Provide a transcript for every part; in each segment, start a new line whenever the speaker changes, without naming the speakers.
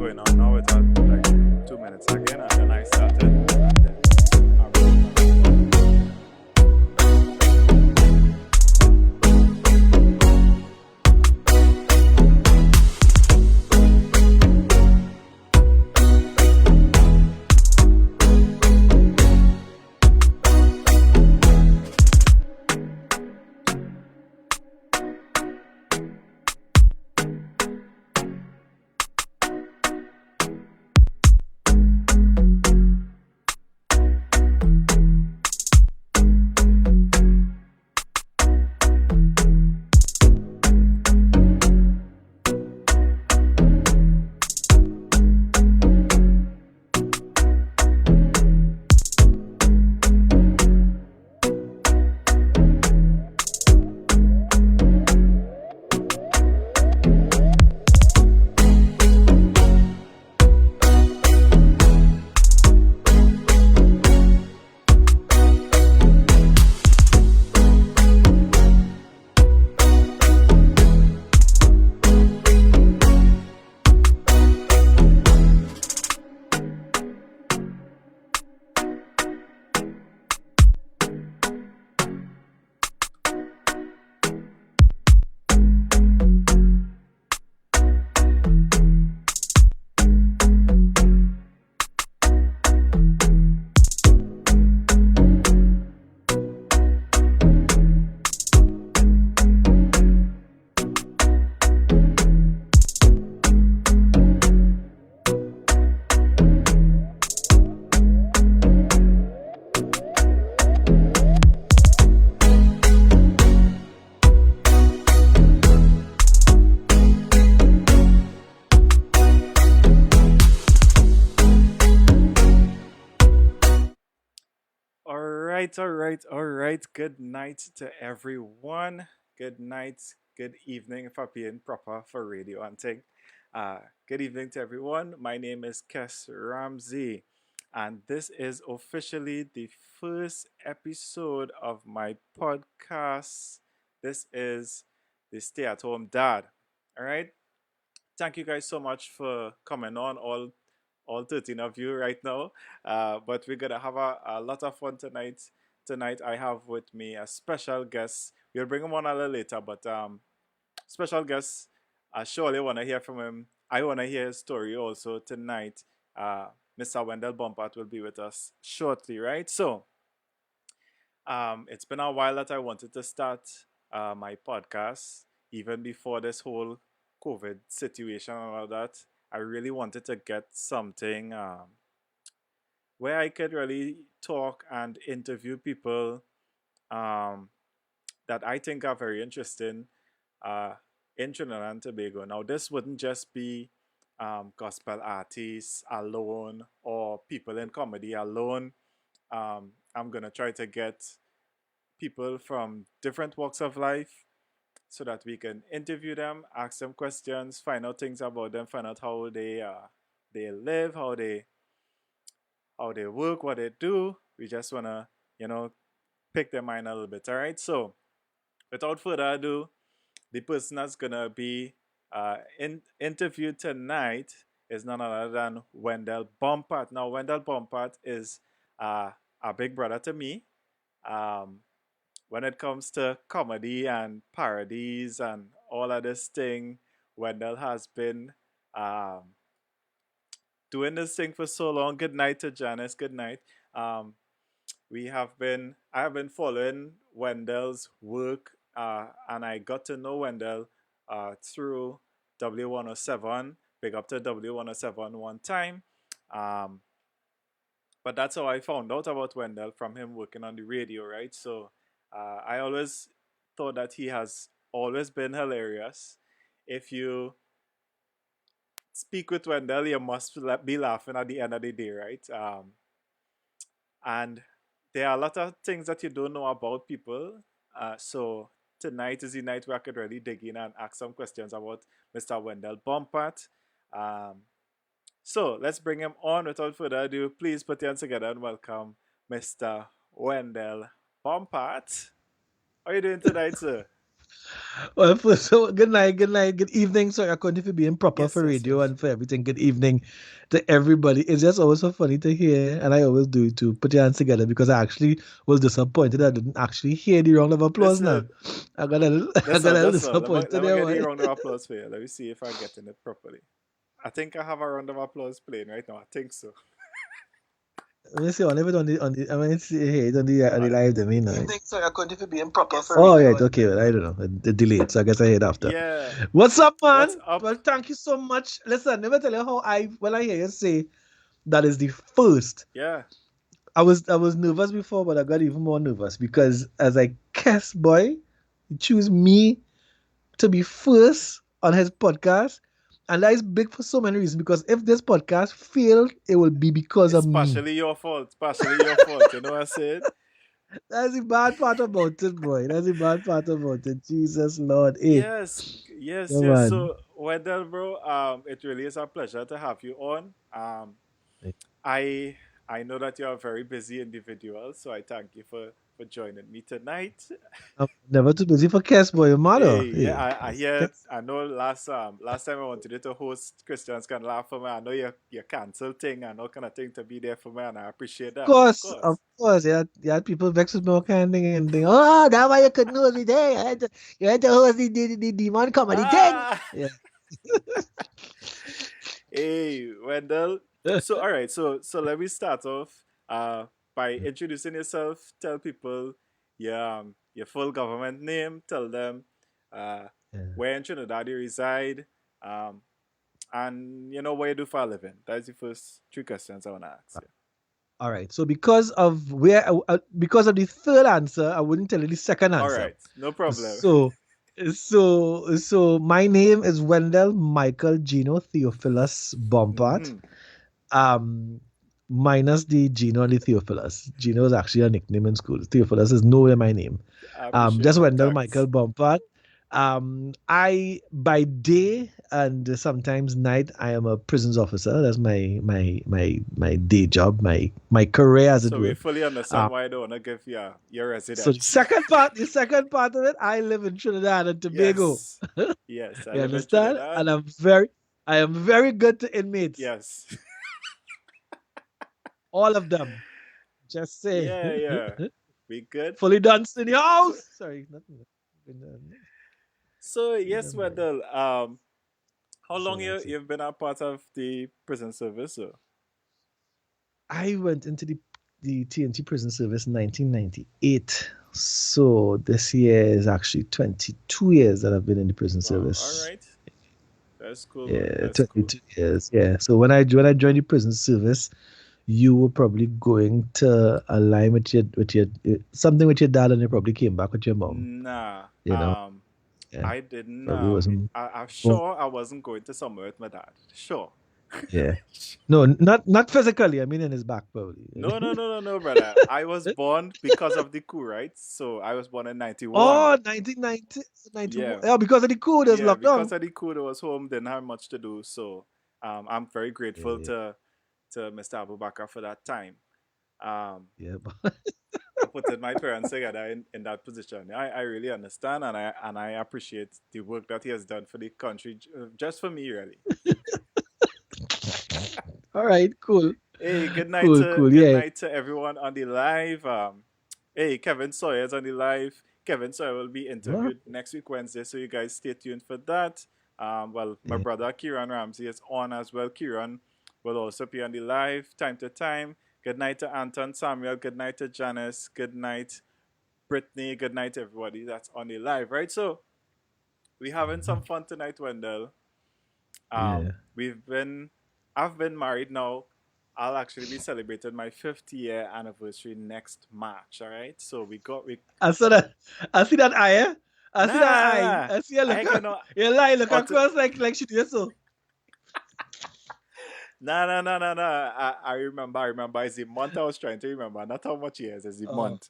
going on now. It had like 2 minutes again, and then I started. And then all right. Good night to everyone. Good night, good evening if I'm being proper for radio and thing. Good evening to everyone. My name is Kess Ramsey, and this is officially the first episode of my podcast. This is the Stay at Home Dad. All right. Thank you guys so much for coming on, all 13 of you right now. But we're gonna have a lot of fun tonight. Tonight I have with me a special guest. We'll bring him on a little later, but special guest. I surely wanna hear from him. I wanna hear his story also tonight. Mr. Wendell Bompart will be with us shortly, right? So it's been a while that I wanted to start my podcast, even before this whole COVID situation and all that. I really wanted to get something where I could really talk and interview people um, that I think are very interesting uh, in Trinidad and Tobago. Now, this wouldn't just be gospel artists alone or people in comedy alone. I'm going to try to get people from different walks of life so that we can interview them, ask them questions, find out things about them, find out how they live, how they work, what they do. We just wanna, you know, pick their mind a little bit. All right. So without further ado, the person that's gonna be interviewed tonight is none other than Wendell Bompart. Now, Wendell Bompart is a big brother to me. Um, when it comes to comedy and parodies and all of this thing, Wendell has been um, doing this thing for so long. Good night to Janice. Good night. Um, I have been following Wendell's work, and I got to know Wendell through W107. Big up to W107 one time. Um, but that's how I found out about Wendell from him working on the radio, right? So I always thought that he has always been hilarious. If you speak with Wendell, you must be laughing at the end of the day, right? And there are a lot of things that you don't know about people. So tonight is the night where I could really dig in and ask some questions about Mr. Wendell Bompart. Um, so let's bring him on without further ado. Please put your hands together and welcome Mr. Wendell Bompart. How are you doing tonight, sir?
Well, so good night, good evening. Sorry, I couldn't for being proper
Yes,
for
yes,
radio
yes.
and for everything. Good evening to everybody. It's just always so funny to hear, and I always do it to put your hands together because I actually was disappointed I didn't actually hear the round of applause now.
Listen,
I got a little
that's all.
disappointed
Let me
there,
get the
boy.
round of applause for you. Let me see if I'm getting it properly. I think I have a round of applause playing right now. I think so.
Let me see, I'll leave it I mean, see here, it's on the
Uh,
live, I mean,
Evening, sir. I couldn't be being proper
yes,
for
oh,
radio
yeah,
and
okay, well, I don't know. The delayed, so I guess I heard after.
yeah.
What's up,
What's
man?
up?
Well, thank you so much. Listen, let me tell you how when I hear you say that is the first.
Yeah.
I was nervous before, but I got even more nervous because as a Kess boy, he choose me to be first on his podcast. And that is big for so many reasons. Because if this podcast failed, it will be because of
It's
me.
partially your fault. Partially your fault. You know what I said?
That's the bad part about it, boy. That's the bad part about it. Jesus Lord. Hey,
Yes, yes,
come
yes.
on.
So, Wendell, bro, it really is a pleasure to have you on. I I know that you're a very busy individual, so I thank you for joining me tonight.
I'm never too busy for Kess, boy. Your
Hey,
mother.
yeah,
Hey,
I hear. I know last time I wanted you to host Christians Can Laugh for me. I know you canceled thing and all kind of thing to be there for me, and I appreciate that. Of
Of
course.
course. You had people vex with me all kind of thing and think, oh, that's why you couldn't host me there. You had to host the demon comedy thing.
Ah,
Yeah.
hey, Wendell. So, all right. So let me start off by introducing yourself. Tell people your full government name. Tell them uh,
Yeah.
where in Trinidad you reside, um, and you know what you do for a living. That's the first three questions I want to ask you.
All right. So because of the third answer, I wouldn't tell you the second
All
answer.
right, no problem.
So so my name is Wendell Michael Gino Theophilus Bompart.
Mm-hmm.
Um minus the Gino and the Theophilus. Gino is actually a nickname in school. Theophilus is nowhere my name.
I appreciate
Just
that.
Wendell
Thanks.
Michael Bompart. I by day and sometimes night I am a prisons officer. That's my day job, my career as it
So we
were.
fully understand
Um,
why I don't want to give you your
so
residence.
the second part of it, I live in Trinidad and Tobago.
Yes, yes. I
You
live in
understand?
Trinidad.
And I am very good to inmates,
Yes.
all of them. Just say,
Yeah, yeah. We good?
fully danced in your
So,
house. Sorry, nothing.
so yes,
Never mind.
Wendell. How long
So it's
you've been a part of the prison service? So,
I went into the TNT prison service in 1998. So this year is actually 22 years that I've been in the prison
wow. All
service.
right. That's cool, man.
Yeah,
That's cool.
22 years. Yeah. So when I joined the prison service, you were probably going to align with your something with your dad, and you probably came back with your mom.
Nah.
You know. Yeah.
I didn't.
Probably wasn't.
I'm
Well,
sure I wasn't going to somewhere with my dad. Sure.
yeah. No, not physically. I mean in his back, probably.
No, no, no, no, no, brother. I was born because of the coup, right? So I was born in '91.
Oh, 1990, 91.
Yeah.
Yeah, because of the coup, there's
Yeah,
lockdown.
because of the coup, I was home, didn't have much to do. So I'm very grateful
Yeah,
to Mr. Abubakar for that time. Um,
yeah.
for putting my parents together in that position. I really understand and I appreciate the work that he has done for the country, just for me, really.
All right, cool.
Hey,
Cool.
good
Yeah.
night to everyone on the live. Hey, Kevin Sawyer's on the live. Kevin Sawyer will be
What?
interviewed next week Wednesday, so you guys stay tuned for that. Well, my
Yeah.
brother Kieran Ramsey is on as well. Kieran will also be on the live time to time. Good night to Anton Samuel. Good night to Janice. Good night, Brittany. Good night, everybody that's on the live. Right, so we having some fun tonight, Wendell.
Yeah.
We've been, I've been married now. I'll actually be celebrating my 50th year anniversary next March. All right. So we
I saw that. I see that eye. Eh? I see
nah
that
nah nah.
eye.
Nah.
I see a
I
look.
ain't gonna
You lie. Look
auto.
across like she did so.
Nah nah nah nah nah. I remember. I remember. It's the month I was trying to remember. Not how much years. It's the
Oh,
month.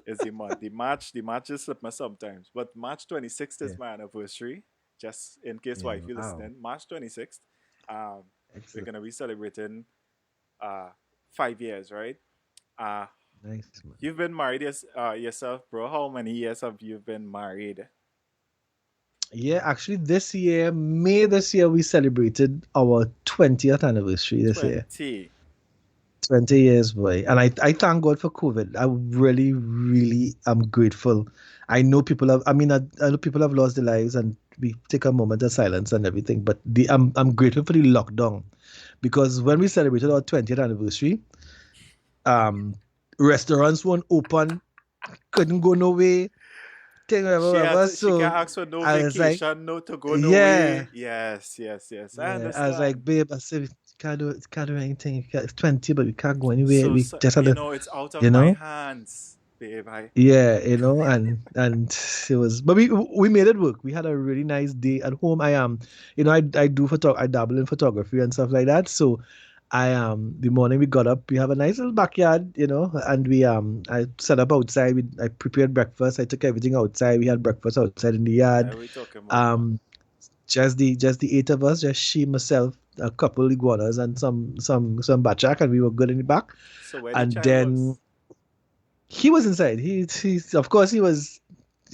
It's the month. The March just slip me sometimes. But March 26th
yeah.
is my anniversary. Just in case
Yeah.
wife you
Wow.
listening. March 26th. Um, we're
Excellent.
gonna be celebrating uh 5 years, right? Uh
Nice, man.
You've been married yourself, bro. How many years have you been married?
Yeah, actually, May this year, we celebrated our 20th anniversary this year.
20.
20 years, boy. And I thank God for COVID. I really, really am grateful. I know people have, I mean, I know people have lost their lives and we take a moment of silence and everything, but I'm grateful for the lockdown because when we celebrated our 20th anniversary, um, restaurants weren't open, couldn't go nowhere, thing, whatever, whatever.
She can
So
ask for no
I was like,
vacation, no to go no
yeah,
way. Yes, yes, yes. I
yeah. I was
understand.
like, babe, I said, can't do anything. It's 20, but we can't go anywhere.
So,
We
so
just had to,
it's out of
you
my
know?
hands, babe.
Yeah, and it was, but we made it work. We had a really nice day at home. I do I dabble in photography and stuff like that. So, the morning we got up, we have a nice little backyard, and I set up outside. I prepared breakfast. I took everything outside. We had breakfast outside in the yard.
We talking about, man.
Um, just the eight of us, just she, myself, a couple iguanas, and some batchak, and we were good in the back.
So where the
And
child
then
was?
he was inside. He of course he was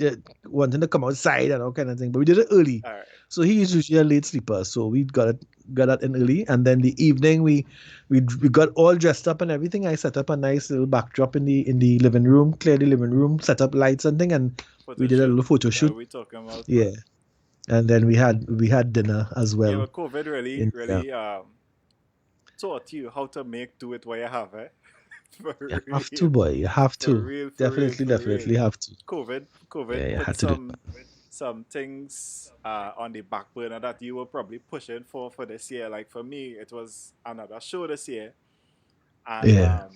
uh, wanting to come outside and all kind of thing, but we did it early.
All right.
So he is usually a late sleeper, so we got it in early, and then the evening we got all dressed up and everything. I set up a nice little backdrop in the living room, clear the living room, set up lights and thing, and we
Photo
did a
shoot.
little photo
That
shoot.
we talking about, bro.
Yeah, and then we had dinner as
Yeah,
well.
but COVID really,
In
really taught you how to make do with what you have, eh? For
You have
real.
to, boy. You have
For
to.
real, for real,
Definitely,
for real.
definitely have to.
COVID
Yeah, you
put
had to do it.
some things on the back burner that you were probably pushing for this year. Like for me, it was another show this year, and
Yeah.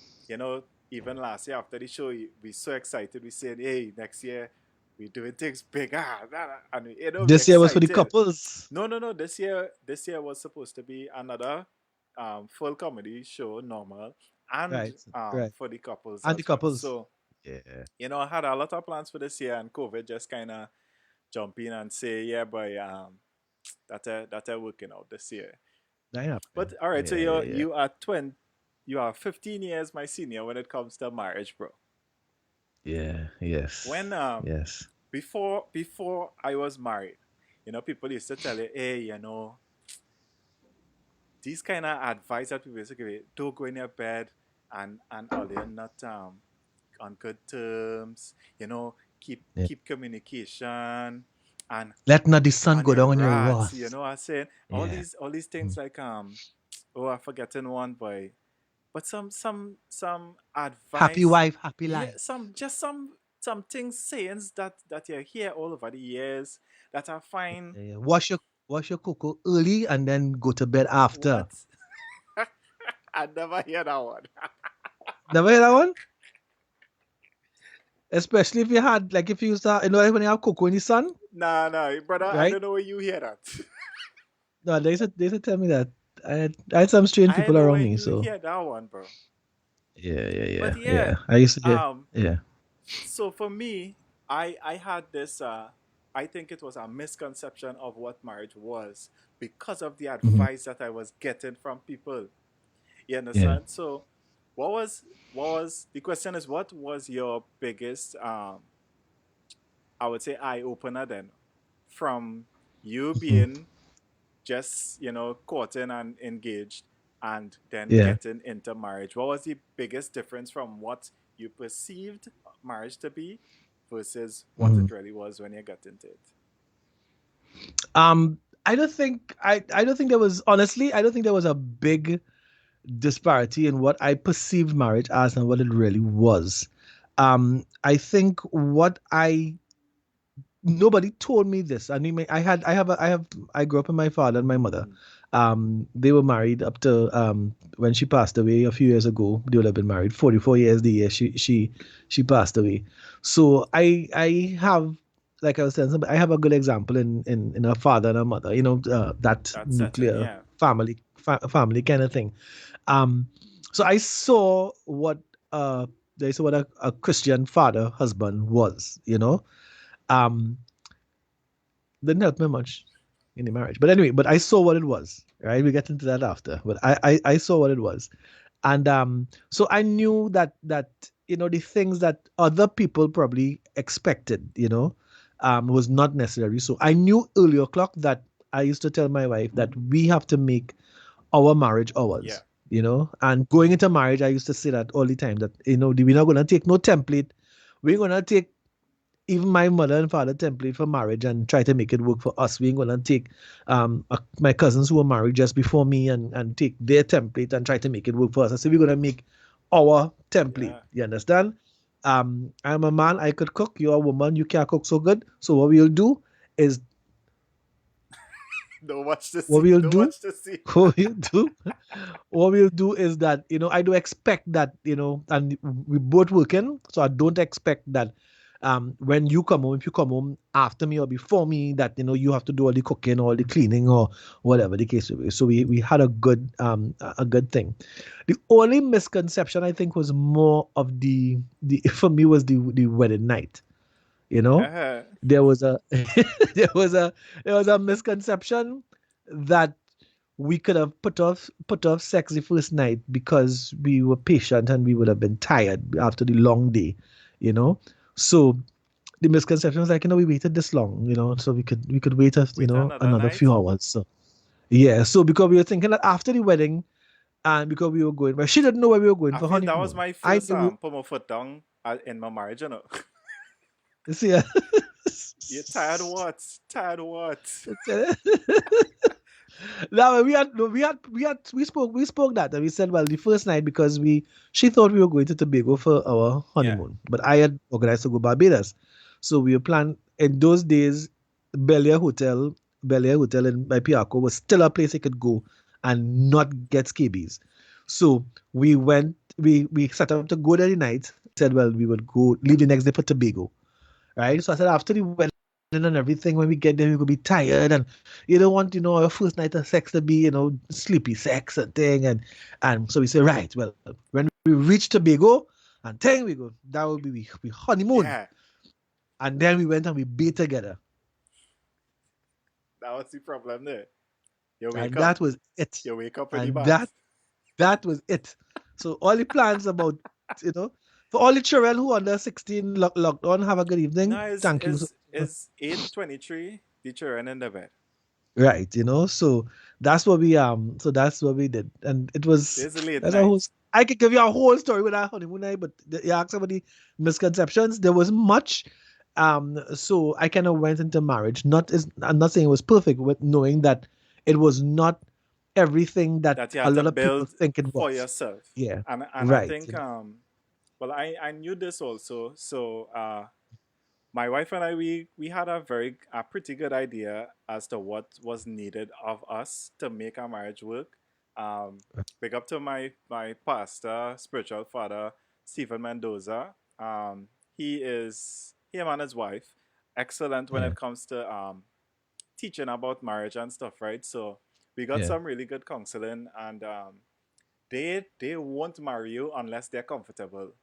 even last year after the show, we so excited. We said, "Hey, next year we doing things bigger," and we
This year was for the
excited.
couples.
No. This year was supposed to be another full comedy show, normal, and
Right. Right.
for the couples
And the
as well.
couples.
So
Yeah.
I had a lot of plans for this year, and COVID just kind of jump in and say, "Yeah, boy, that working out this year."
That
But
happened.
all right, so
Yeah, yeah, yeah.
you are 15 years my senior when it comes to marriage, bro.
Yeah.
When
Yes. Yes.
before I was married, people used to tell you, "Hey, these kind of advice that people used to give you, don't go in your bed and all you're not on good terms, keep
Yeah.
keep communication and
Let not the sun
on
go
your
down on your
wrath,
wrath.
I said
Yeah.
all these things
Mm.
like oh, I'm forgetting one boy, but some
Happy
advice,
wife, happy
yeah,
life.
some things sayings that you hear all over the years that I find
Yeah, yeah. Wash your cocoa early and then go to bed after.
what I never hear that one.
Never hear that one? Especially if you had, like, if you used to, like when you have cocoa in the sun,
Nah, brother, I
right?
don't know where you hear that.
No, they used to tell me that. I had some strange
I
people
know
around
where
me,
you
so
hear that one, bro.
yeah, yeah,
But
yeah,
yeah,
yeah. I used to hear,
um,
yeah.
so for me, I had this. I think it was a misconception of what marriage was because of the
Hmm.
advice that I was getting from people. You
Yeah.
understand? So, what was the question? Is what was your biggest I would say eye opener then, from you
Mhm.
being just courting and engaged and then
Yeah.
getting into marriage? What was the biggest difference from what you perceived marriage to be versus what
Hmm.
it really was when you got into it?
Um, I don't think there was, honestly, I don't think there was a big disparity in what I perceived marriage as and what it really was. I think what I nobody told me this. I mean, I grew up with my father and my mother.
Mm.
They were married up to when she passed away a few years ago. They would have been married 44 years the year she passed away. So I have, like I was telling somebody, I have a good example in a father and a mother. That
That setting,
nuclear
yeah.
family kind of thing. Um, so I saw what uh I saw what a Christian father husband was. Um, didn't help me much in the marriage. But anyway, but I saw what it was. Right, we get into that after. But I saw what it was, and so I knew that the things that other people probably expected, was not necessary. So I knew early o'clock that I used to tell my wife that we have to make our marriage
Yeah.
ours, and going into marriage, I used to say that all the time that, we're not going to take no template. We're going to take even my mother and father template for marriage and try to make it work for us. We ain't gonna take my cousins who were married just before me and take their template and try to make it work for us. I said we're gonna make our template.
Yeah.
You understand? I'm a man, I could cook. You're a woman, you can't cook so good. So what we'll do is
Don't watch the
what
scene.
we'll
Don't
do,
watch the scene.
what we'll do what we'll do is that I do expect that and we both working, so I don't expect that when you come home, if you come home after me or before me, that you have to do all the cooking or all the cleaning or whatever the case may be. So we had a good thing. The only misconception I think was more of the for me was the wedding night. you know
Uh-huh.
there was a there was a there was a misconception that we could have put off sex the first night because we were patient and we would have been tired after the long day, you know. So the misconception was like, we waited this long, so we could wait
Wait another
another
night.
few hours. So yeah, so because we were thinking that after the wedding and because we were going, but she didn't know where we were going
I
for
feel that was
honeymoon.
my
I
first
knew.
put my foot down in my marriage, you know.
You see.
You tired what? Tired what?
No, we had no, we spoke that and we said, well, the first night because we she thought we were going to Tobago for our
Yeah.
honeymoon, but I had organized to go Barbados, so we were planned in those days. Bel Air Hotel, Bel Air Hotel in by Piarco was still a place you could go and not get scabies. So we set up to go there the night. Said, well, we would go leave the next day for Tobago, right? So I said after the wedding and everything, when we get there, we could be tired, and you don't want, our first night of sex to be, sleepy sex and thing, and so we say, right, well, when we reach Tobago, and then we go, that will be we honeymoon,
Yeah.
and then we went and we be together,
That was the problem there. You wake
and
up.
that was it,
You wake up in the
and
bath.
that was it. So all the plans about, you know, for all the children who under 16 locked on, have a good evening.
No,
Thank you.
is 8:23 the children in the bed.
Right, so that's what we did. And it was
There's a late
that's a whole
night.
I could give you a whole story with our honeymoon night, but you asked about the misconceptions. There was much. So I kind of went into marriage. I'm not saying it was perfect, but knowing that it was not everything that
That you
a
had to
lot of people
build
think it
for
was.
yourself.
Yeah.
And I
Right.
think well I knew this also. So my wife and I we had a pretty good idea as to what was needed of us to make our marriage work. Big up to my pastor, spiritual father, Stephen Mendoza. Him and his wife excellent when
Yeah.
it comes to teaching about marriage and stuff, right? So we got
Yeah.
some really good counseling, and they won't marry you unless they're comfortable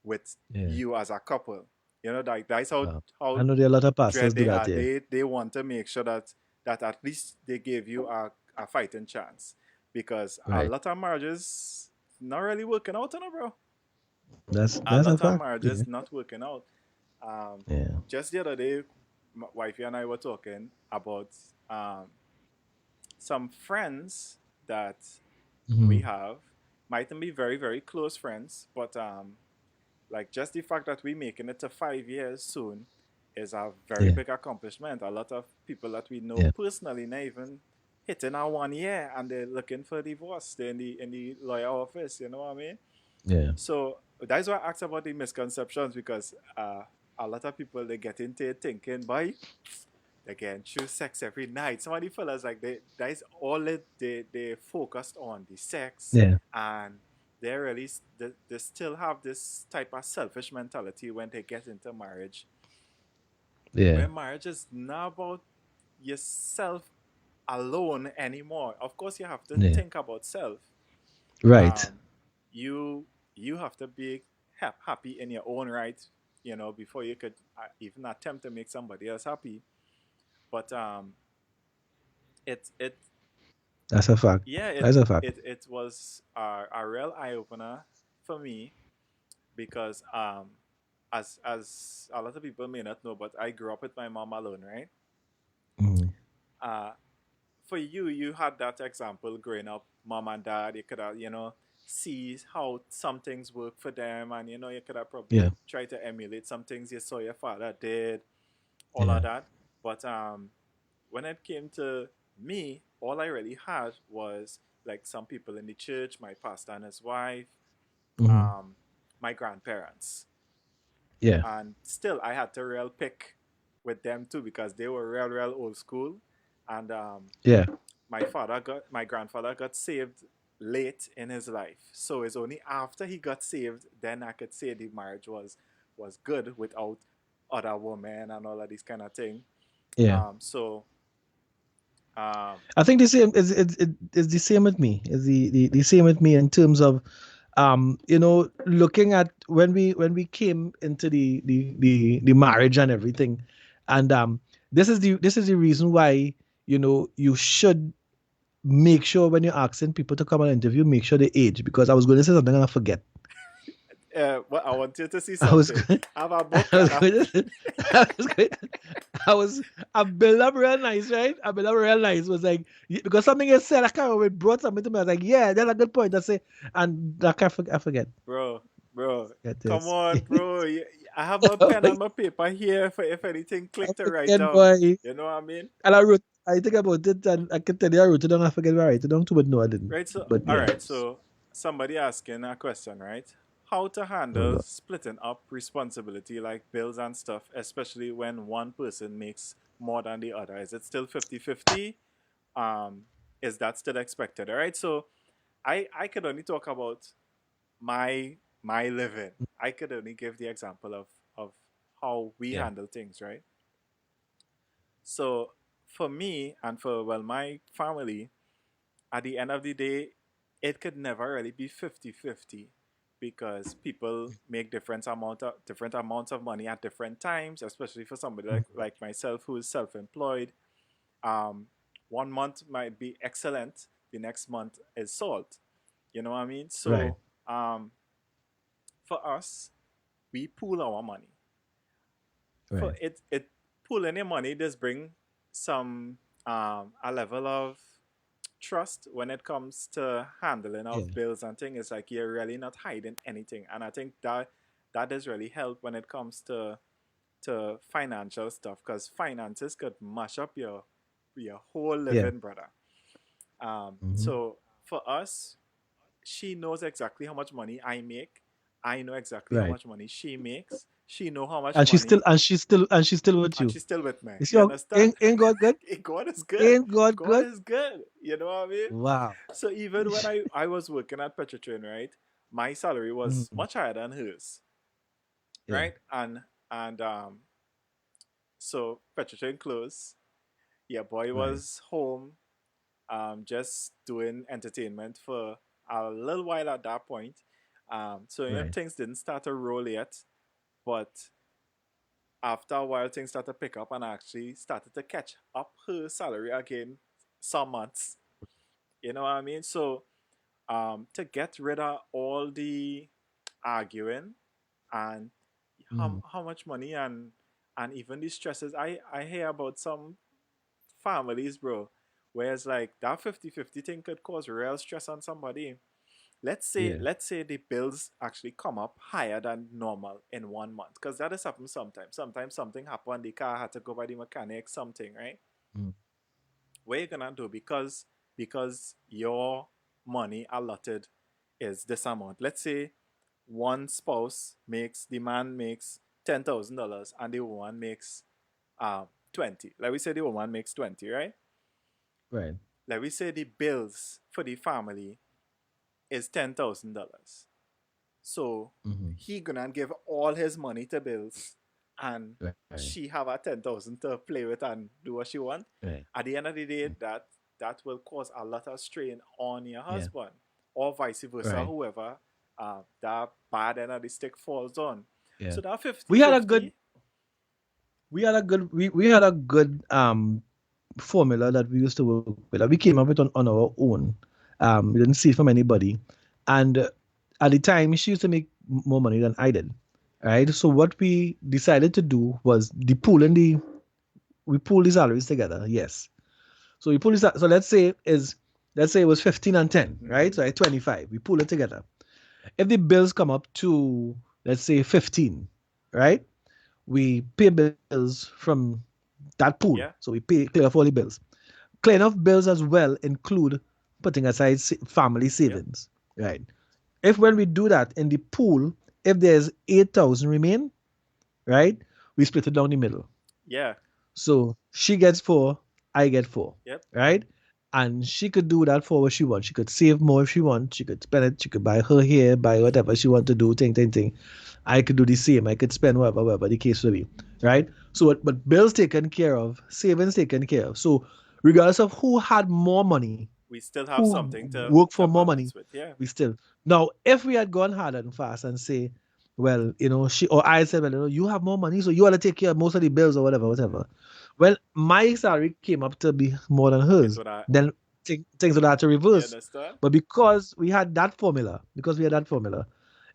with
Yeah.
you as a couple. You know, like that's how
I
how
know there are a lot of pastors
dread
do
they
that
are.
here.
They want to make sure that at least they give you a fighting chance, because a
Right.
lot of marriages not really working out, you know, bro. A
That's a
lot of
fact. Yeah.
marriages not working out. Um,
Yeah.
just the other day, my wifey and I were talking about some friends that we
Mhm.
have, mightn't be very very close friends, but like just the fact that we're making it to 5 years soon is a very
Yeah.
big accomplishment. A lot of people that we know
Yeah.
personally not even hitting our 1 year and they're looking for divorce. They're in the lawyer office, you know what I mean?
Yeah.
So that's why I asked about the misconceptions, because a lot of people they get into it thinking, boy, they can choose sex every night. Some of the fellas like that's all they focused on the sex,
Yeah.
and they really they still have this type of selfish mentality when they get into marriage,
Yeah.
where marriage is not about yourself alone anymore. Of course, you have to
Yeah.
think about self.
Right.
Um, you you have to be happy in your own right, before you could even attempt to make somebody else happy. But it
That's a fact.
yeah
That's a fact.
it was a real eye opener for me because as a lot of people may not know, but I grew up with my mom alone, right?
Mm-hmm.
Uh, for you, you had that example growing up, mom and dad. You could have, see how some things work for them, and you could have
Yeah,
probably try to emulate some things you saw your father did, all of
yeah.
that. But when it came to me, all I really had was like some people in the church, my pastor and his wife,
Mm-hmm.
um, my grandparents,
Yeah,
and still I had to real pick with them too because they were real old school, and
yeah,
my grandfather got saved late in his life, so it's only after he got saved then I could say the marriage was good without other women and all of these kind of thing.
yeah.
So um,
I think the same is the same with me. Is the same with me in terms of looking at when we came into the marriage and everything. And this is the reason why you should make sure when you're asking people to come on an interview, make sure they age, because I was going to say something and I forget.
well, I want you to see
I was
something.
going,
I have a
I
book
was
and I,
going to, I was going, I built up real nice, right? I built up real nice. It was like, because something you said, I can't remember, it brought something to me. I was like, yeah, that's a good point. That's it. And I forget.
bro, bro,
Get
come
this.
on, bro. I have my pen and my paper here for if anything
I
click to write
forget,
down.
boy.
You know what I mean?
And I think about it, and I can tell you I wrote it down. I forget where I wrote it down too, but no, I didn't.
Right. So,
But
all
yeah.
right. So, somebody asking a question, right? How to
Oh,
handle
Lord.
splitting up responsibility like bills and stuff, especially when one person makes more than the other? Is it still 50-50? Um, is that still expected? All right. So, I could only talk about my living. I could only give the example of how we
Yeah.
handle things, right? So for me and for well my family, at the end of the day, it could never really be 50-50 because people make different amounts of money at different times, especially for somebody like,
Mhm.
like myself who is self-employed. Um, one month might be excellent, the next month is salt. You know what I mean?
Right.
So for us, we pool our money. For
Right.
it pooling your money does bring some a level of trust when it comes to handling
Yeah.
of bills and things. It's like you're really not hiding anything, and I think that does really help when it comes to financial stuff because finances could mash up your whole
Yeah.
living, brother.
Hmm.
So for us, she knows exactly how much money I make. I know exactly how
Right.
much money she makes. She know how much
And she's still
money,
and she's still and she's still with
and
you.
she's still with me.
You see
You
how
understand?
ain't God good?
God is good.
Ain't God
God
good?
is good. You know what I mean?
Wow.
So even when I was working at Petrotrain, right, my salary was
Mhm.
much higher than hers,
Yeah.
right? And so Petrotrain closed. Yeah, boy
Right.
was home, just doing entertainment for a little while at that point. So
Right.
things didn't start to roll yet, but after a while things started to pick up and I actually started to catch up her salary again some months. You know what I mean? So to get rid of all the arguing and
Mhm.
how much money and even the stresses I hear about some families, bro, where it's like that 50-50 thing could cause real stress on somebody.
Yeah.
Let's say the bills actually come up higher than normal in 1 month because that has happened sometimes something happened, the car had to go by the mechanic, something, right?
Mhm.
What you gonna do because your money allotted is this amount. Let's say one spouse makes the man makes $10,000 and the woman makes 20. Let me say the woman makes 20, right?
Right.
Let me say the bills for the family is $10,000. So
Hmm.
he gonna give all his money to bills and
Right.
she have a 10,000 to play with and do what she want.
Right.
At the end of the day, that will cause a lot of strain on your
Yeah.
husband or vice versa,
Right.
whoever that bad end of the stick falls on.
Yeah.
So that
We had a good
50-50,
we had a good formula that we used to work with, that we came up with on our own. We didn't see it from anybody. And at the time, she used to make more money than I did. Right. So what we decided to do was the pool and the we pool the salaries together. Yes. So we pull this out. So let's say it was 15 and 10, right?
Mm-hmm.
So at 25, we pull it together. If the bills come up to let's say 15, right? We pay bills from that pool.
Yeah.
So we pay clear off all the bills. Clear off bills as well include putting aside family
Yep.
savings, right? If when we do that in the pool, if there's 8,000 remain, right, we split it down the middle.
Yeah.
So she gets four, I get four,
Yep.
right? And she could do that for what she wants. She could save more if she wants. She could spend it. She could buy her hair, buy whatever she want to do, thing. I could do the same. I could spend whatever the case will be, right? So, but bills taken care of, savings taken care of. So, regardless of who had more money,
We still have
who
something
worked
to
for more money,
balance with. Yeah.
we still. Now, if we had gone hard and fast and say, well, she or I said, well, you have more money, so you ought to take care of most of the bills or whatever. Well, my salary came up to be more than
It
hers.
would have.
Then things would have to
You
reverse.
understand?
But because we had that formula,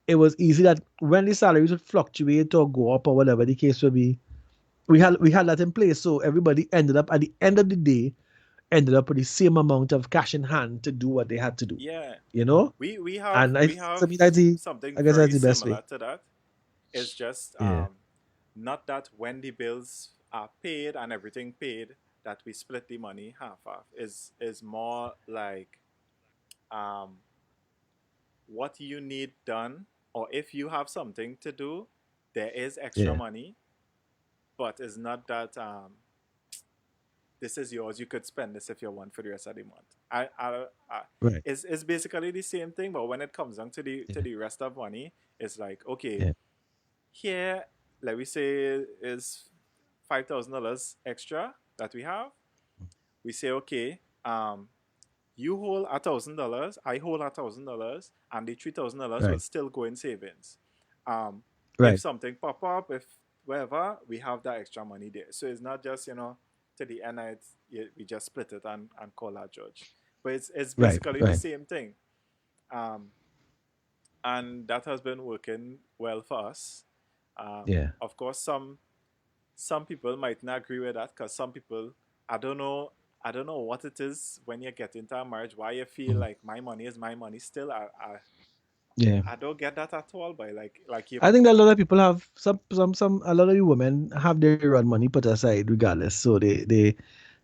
it was easy that when the salaries would fluctuate or go up or whatever the case would be, we had that in place. So everybody ended up at the end of the day ended up with the same amount of cash in hand to do what they had to do.
Yeah.
You know? And
We have
to me that's the
something
I guess that's
very
the best way.
similar to that. It's just
Yeah.
not that when the bills are paid and everything paid that we split the money half is more like um what you need done, or if you have something to do, there is extra
Yeah.
money, but it's not that this is yours. You could spend this if you want for the rest of the month. I
Right.
it's basically the same thing, but when it comes down to
Yeah.
the rest of money, it's like okay,
Yeah.
here, let me say is $5,000 extra that we have. We say okay, you hold $1,000, I hold $1,000, and the $3,000 will
Right.
still go in savings. Um, if
Right.
something pop up, if wherever, we have that extra money there. So it's not just to the end, we just split it and call our judge. But it's
Right.
basically the
Right.
same thing, um, and that has been working well for us.
Yeah.
Of course, some people might not agree with that because some people, I don't know, I don't know what it is when you get into a marriage, why you feel
Mhm.
like my money is my money still.
Yeah.
I don't get that at all, but like you.
I think that a lot of people have some a lot of the women have their run money put aside regardless. So they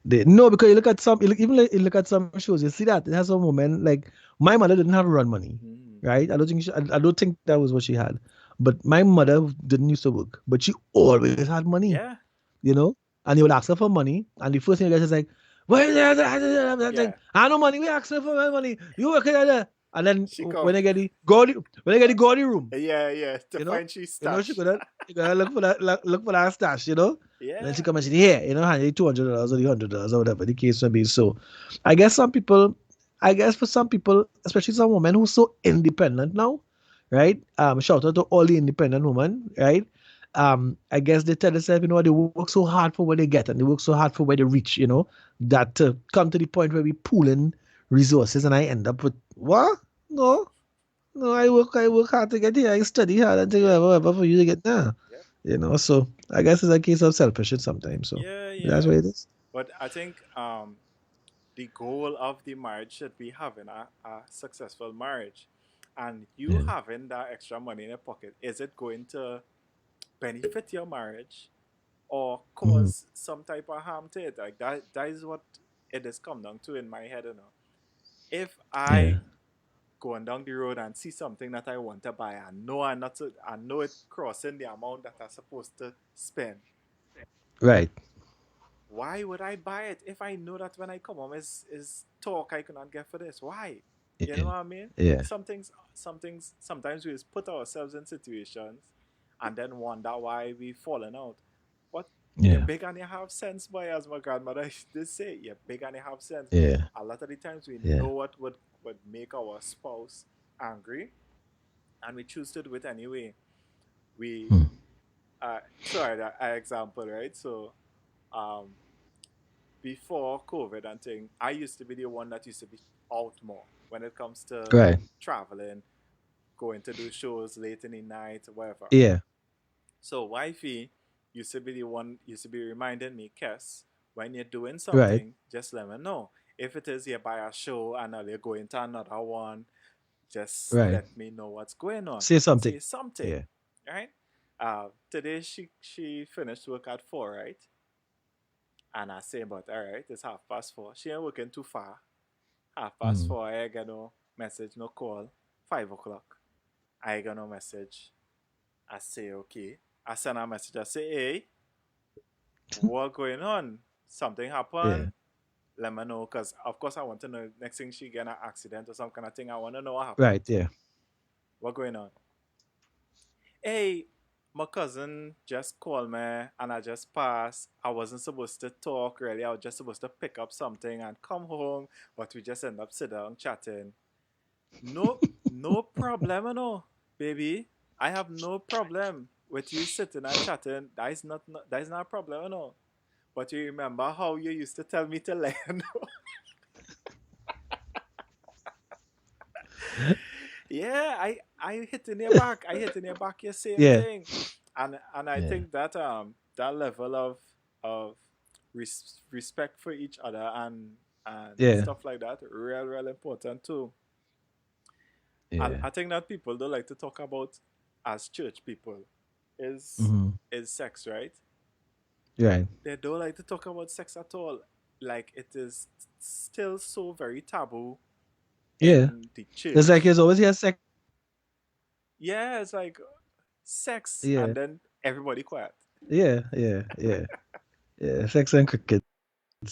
no, because you look at some even like, you look at some shows, you see that it has some women like my mother didn't have run money,
Mm,
right? I don't think that was what she had. But my mother didn't used to work, but she always had money,
yeah,
you know? And you would ask her for money, and the first thing you get is like, well,
yeah.
I have no money, we ask her for my money. You work there. And then
She come,
when I get the gaudy room,
yeah, yeah, to
you know,
find she
she
stash.
gonna look for that stash, and then she
Yeah,
come and say, here, hand you $200 or the $100 or whatever the case may be. So, I guess I guess for some people, especially some women who's so independent now, right? Shout out to all the independent women, right? I guess they tell themselves, they work so hard for what they get and they work so hard for where they reach, that come to the point where we pool in resources and I end up with what? No, no, I work hard to get here. I study hard and take
yep,
whatever for you to get there.
yep,
So I guess it's a case of selfishness sometimes. So
yeah,
that's
yeah.
what it is.
But I think the goal of the marriage should be having a successful marriage. And you
Yeah.
having that extra money in your pocket, is it going to benefit your marriage or
Mhm.
cause some type of harm to it? Like that is what it has come down to in my head. If I
Yeah.
going down the road and see something that I want to buy, I know it crossing the amount that I'm supposed to spend.
Right.
Why would I buy it if I know that when I come home is talk I cannot get for this? Why? You
Yeah.
know what I mean?
Yeah.
Sometimes we just put ourselves in situations and then wonder why we falling out. But you're
Yeah.
big and you have sense, boy, as my grandmother used to say. You're big and you have sense.
Yeah.
A lot of the times we
Yeah.
know what would make our spouse angry and we choose to do it anyway. We
Hmm.
Sorry, that example, right? So um before COVID and thing, I used to be the one that used to be out more when it comes to
Right.
traveling. going to do shows late in the night, whatever.
Yeah.
So wifey used to be the one used to be reminding me, Kess, when you're doing
Right.
something, just let me know. If it is you buy a show and you're going to another one, just
Right.
let me know what's going on.
Say something.
Say something,
Yeah.
right? Today she finished work at 4, right? And I say, but all right, it's 4:30. She ain't working too far. Half past
Mm.
four, I get no message, no call. 5 o'clock, I get no message. I say, okay. I send a message. I say, hey, what going on? Something
Yeah.
happened? Let me know. Because, of course, I want to know. Next thing she get an accident or some kind of thing. I want to know what happened.
Right. Yeah.
What going on? Hey, my cousin just called me and I just passed. I wasn't supposed to talk really. I was just supposed to pick up something and come home. But we just end up sitting down chatting. No problem, no, baby. I have no problem with you sitting and chatting. That is not a problem, no. But you remember how you used to tell me to let you know? Yeah, I hit in your back. I hit in your back your same
Yeah.
thing. And I
Yeah.
think that that level of respect for each other and
Yeah.
stuff like that real important too.
Yeah.
I think that people don't like to talk about as church people is
Mm-hmm.
is sex, right?
Right.
They don't like to talk about sex at all. Like it is still so very taboo
Yeah.
in the
It's like
church.
there's always here sex.
Yeah, it's like sex
Yeah.
and then everybody quiet.
Yeah. Yeah. Yeah. Yeah. Sex and crickets.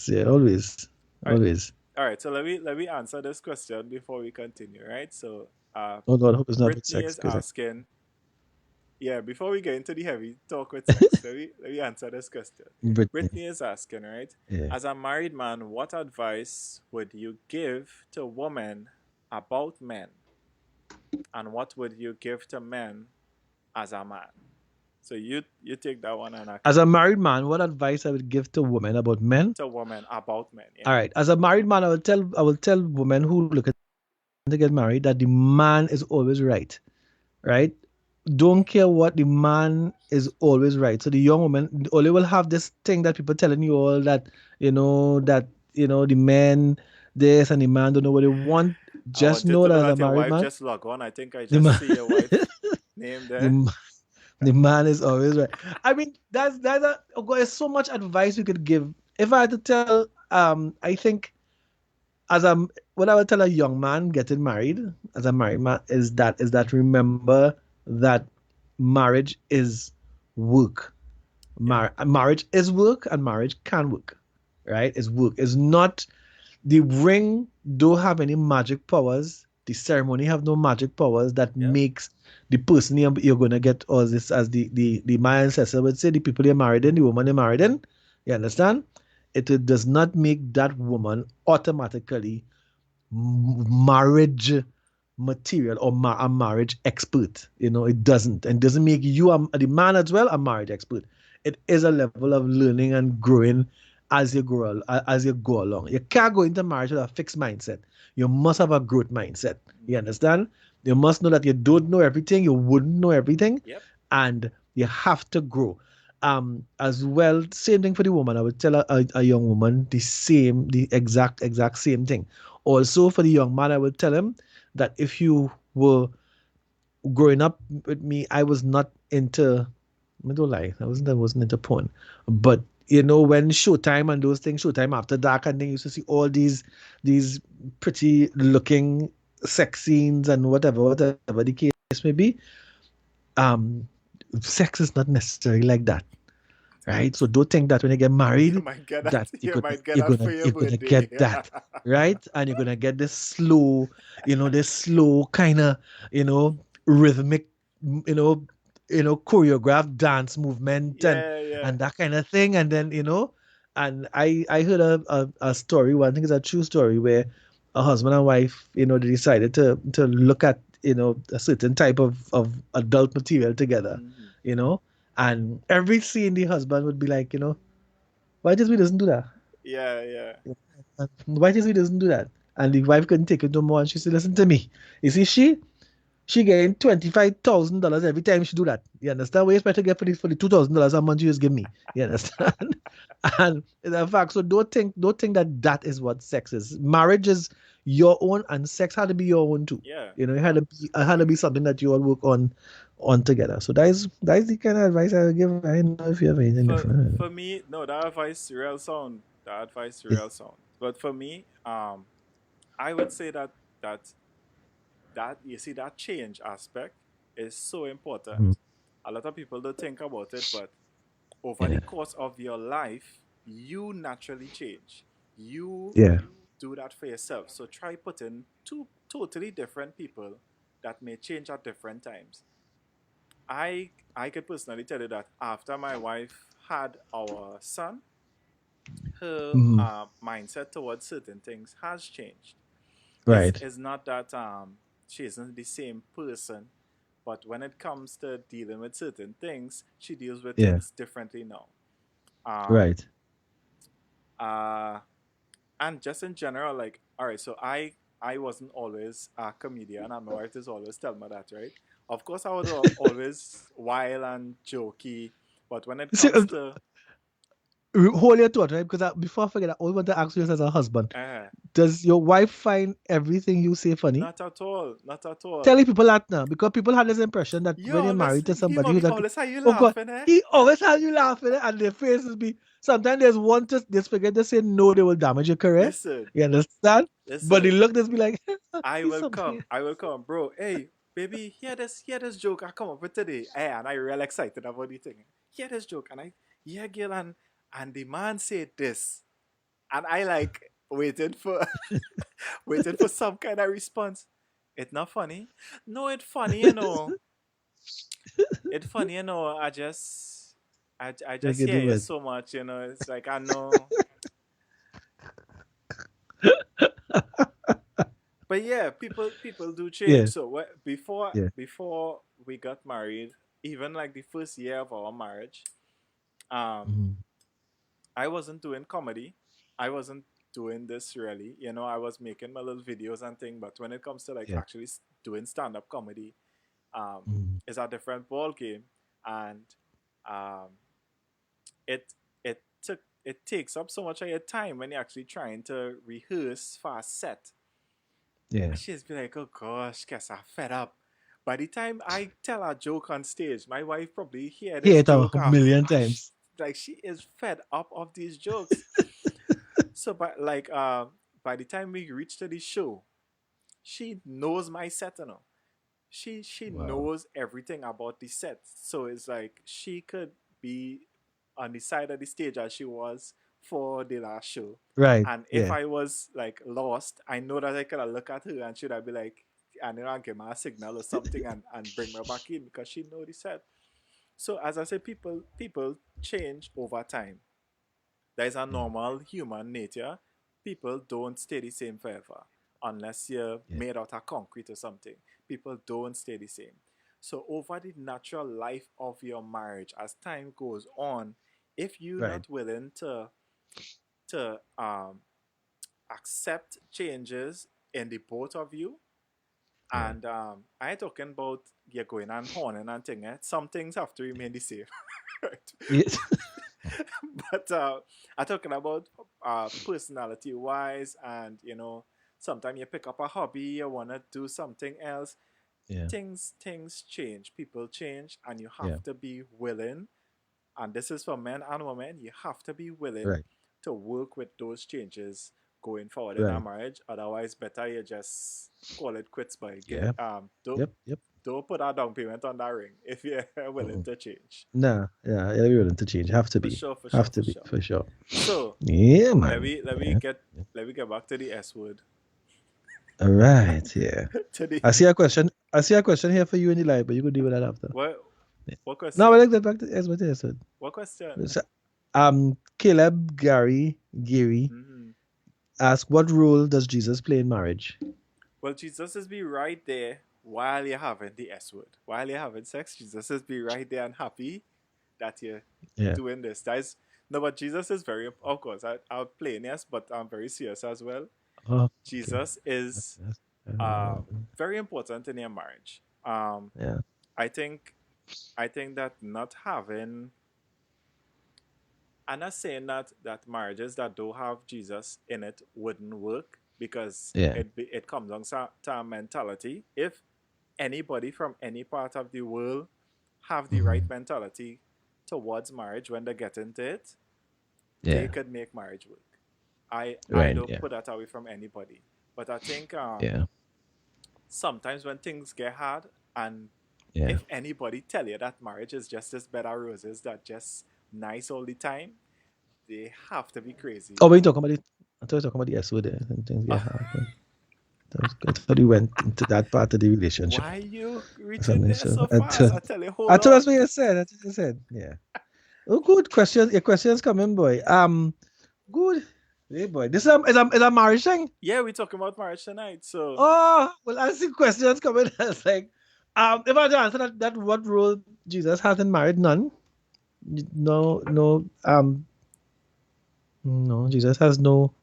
Yeah. Always.
All right,
Always.
all right. So let me answer this question before we continue, right? So
Oh Lord, I hope it's not with
Brittany
sex
is
because
asking, yeah, before we get into the heavy talk with sex, let me answer this question.
Brittany.
Brittany is asking, right?
Yeah.
As a married man, what advice would you give to women about men? And what would you give to men as a man? So you take that one and I
As
can
a married man, what advice I would give to women about men?
to women about men,
All
yeah.
right. As a married man, I will tell women who looking to get married that the man is always right. Right? Don't care what, the man is always right. So the young woman only will have this thing that people telling you all that the men this and the man don't know what they want.
I
Just
want you
know
to
that
know
as a
that your
married
wife
man,
just log on. I think I
the
just
man
see your wife name
the,
there.
m- the man is always right. I mean, oh God, there's so much advice we could give. If I had to tell, I think as a what I would tell a young man getting married as a married man is that remember that marriage is work.
Yeah.
Marriage is work and marriage can work. Right? It's work. It's not the ring don't have any magic powers. The ceremony have no magic powers that
Yep.
makes the person you're gonna get, or this as the my ancestor would say, the people you're married in, the woman you're married in. You understand? It does not make that woman automatically marriage material or a marriage expert. It doesn't. And doesn't make you, the man as well, a marriage expert. It is a level of learning and growing as you go along. You can't go into marriage with a fixed mindset. You must have a growth mindset. You
Mm-hmm.
understand? You must know that you don't know everything, you wouldn't know everything,
Yep.
and you have to grow. As well, same thing for the woman. I would tell a young woman the exact same thing. Also, for the young man, I would tell him that if you were growing up with me, I was not into, I don't lie, I wasn't into porn. But when Showtime and those things, Showtime After Dark, and then you used to see all these pretty looking sex scenes and whatever the case may be. Um, Sex is not necessarily like that, right? So don't think that when you get
You
married,
might get that.
that you're
You
gonna
might get
you're
that
gonna
for your
you're gonna
birthday.
get that, right? And you're gonna get this slow kind of, rhythmic, choreographed dance movement and
Yeah, yeah.
and that kind of thing. And then, and I heard a story. One thing is a true story where a husband and wife, they decided to look at, a certain type of adult material together,
Mm-hmm.
you know and every scene, the husband would be like, why just we doesn't do that?
Yeah, yeah.
Why just we doesn't do that? And the wife couldn't take it no more. And she said, listen to me. You see, She getting $25,000 every time she do that. You understand? What you expect to get for the $2,000 a month you just give me? You understand? And in fact, so don't think that that is what sex is. Marriage is your own, and sex had to be your own too.
Yeah.
It had to be something that you all work on together. So that is the kind of advice I would give. I don't know if you have anything
For
different.
for me, no, that advice real sound. That advice
Yeah.
real sound. But for me, I would say that that you see that change aspect is so important.
Mhm.
A lot of people don't think about it, but over the
Yeah.
course of your life, you naturally change. You
Yeah.
do that for yourself. So try putting two totally different people that may change at different times. I could personally tell you that after my wife had our son, her
Mhm.
mindset towards certain things has changed. It's,
Right.
it's not that she isn't the same person, but when it comes to dealing with certain things, she deals with
Yeah.
things differently now. Um,
Right.
uh, and just in general, like, all right, so I wasn't always a comedian, and my wife is always tell me that, right? Of course, I was always wild and jokey, but when it
See,
comes to
hold your thought, right? Because before I forget, I always want to ask you as a husband.
uh,
Does your wife find everything you say funny?
not at all, not at all.
Tell the people that now, because people have this impression that when
Yo,
you're married to
he
somebody
might
who's
be
like,
always how you
oh God,
laughing, eh?
he always has you laughing, and their faces be. Sometimes there's one just forget to say no, they will damage your career.
Listen,
You understand? But the
listen.
look just be like,
I
he's
will come.
something.
I will come, bro. Hey, baby, hear this joke I come up with today. Hey, and I real excited about the thing. Hear this joke, and I, yeah, girl, and the man said this, and I like waiting for waiting for some kind of response. It's not funny. No, it's funny, you know. It's funny, you know. I
Like
just
it
hear you
was.
so much, you know. It's like I know. But yeah, people do change.
Yeah,
So before
yeah.
before we got married, even like the first year of our marriage, um,
Mhm.
I wasn't doing comedy. I wasn't doing this really. You know, I was making my little videos and thing. But when it comes to like
Yeah.
actually doing stand up comedy,
Mhm.
it's a different ball game, and um, it it takes up so much of your time when you're actually trying to rehearse for a set.
Yeah.
And she's be like, oh gosh, guess I'm fed up. By the time I tell a joke on stage, my wife probably hear
Hear
this
it a
joke.
million times.
Like she is fed up of these jokes. So, by the time we reach to the show, she knows my set, you know. She
Wow.
knows everything about the set. So it's like she could be on the side of the stage as she was for the last show.
Right.
And if
Yeah.
I was like lost, I know that I could look at her and should I be like, and then I'll give her a signal or something and bring her back in because she know the set. So as I said, people change over time. That is a
Yeah.
normal human nature. People don't stay the same forever unless you're
Yeah.
made out of concrete or something. People don't stay the same. So over the natural life of your marriage, as time goes on, if you're
Right.
not willing to accept changes in the both of you,
Yeah.
and I ain't talking about you're going and horning and thing. Some things have to remain the same, right?
Yes.
But I'm talking about personality wise, and you know, sometimes you pick up a hobby, you wanna do something else.
Yeah.
Things change, people change, and you
Yeah.
have to be willing. And this is for men and women. You have to be willing
Right.
to work with those changes going forward in a
Right.
marriage. Otherwise, better you just call it quits by
Yeah. Yep. Yep.
don't put a down payment on that ring if you're willing
Mm-mm.
to change.
Nah. Yeah. Yeah. You're willing to change. Have to
For
be.
sure, for sure,
Have to
for
be
sure.
for sure.
So
Yeah,
let
man.
me let me
Yeah.
get let me get back to the S word.
All right. Yeah.
To the
I see a question. I see a question here for you in the live, but you could deal with that after.
what
Yeah.
what
No, but
question?
let's get back to this.
What question?
Caleb Gary
Hmm.
asked, "What role does Jesus play in marriage?"
Well, Jesus is be right there while you're having the S word. While you're having sex, Jesus is be right there and happy that you're
Yeah.
doing this. That is no, but Jesus is very, of course, I'll play yes, but I'm very serious as well.
Oh, okay.
Jesus is
Yes.
uh, very important in your marriage. Um,
Yeah.
I think I think that not having, I'm not saying that marriages that don't have Jesus in it wouldn't work, because
Yeah.
it comes down to a mentality. If anybody from any part of the world have the right
Hmm.
mentality towards marriage when they get into it, they
Yeah.
could make marriage work. I
Right.
don't
Yeah.
put that away from anybody, but I think
Yeah.
sometimes when things get hard, and
Yeah.
if anybody tell you that marriage is just this bed of roses that just nice all the time, they have to be crazy.
Oh, we talking about it. I thought you were talking about the S word there and things get hard. But I thought you went into that part of the relationship.
Why you reaching
Something
there
so.
so fast? I tell you,
I
hold
thought that's
on.
what you said. That's what you said. Yeah. Oh, good question. Your questions coming, boy. Good. Hey, boy. This is a marriage thing.
Yeah, we're talking about marriage tonight. So
Oh, well, I see questions coming. I was like, if I had to answer that what role Jesus has in marriage, none. No, no, no, Jesus has no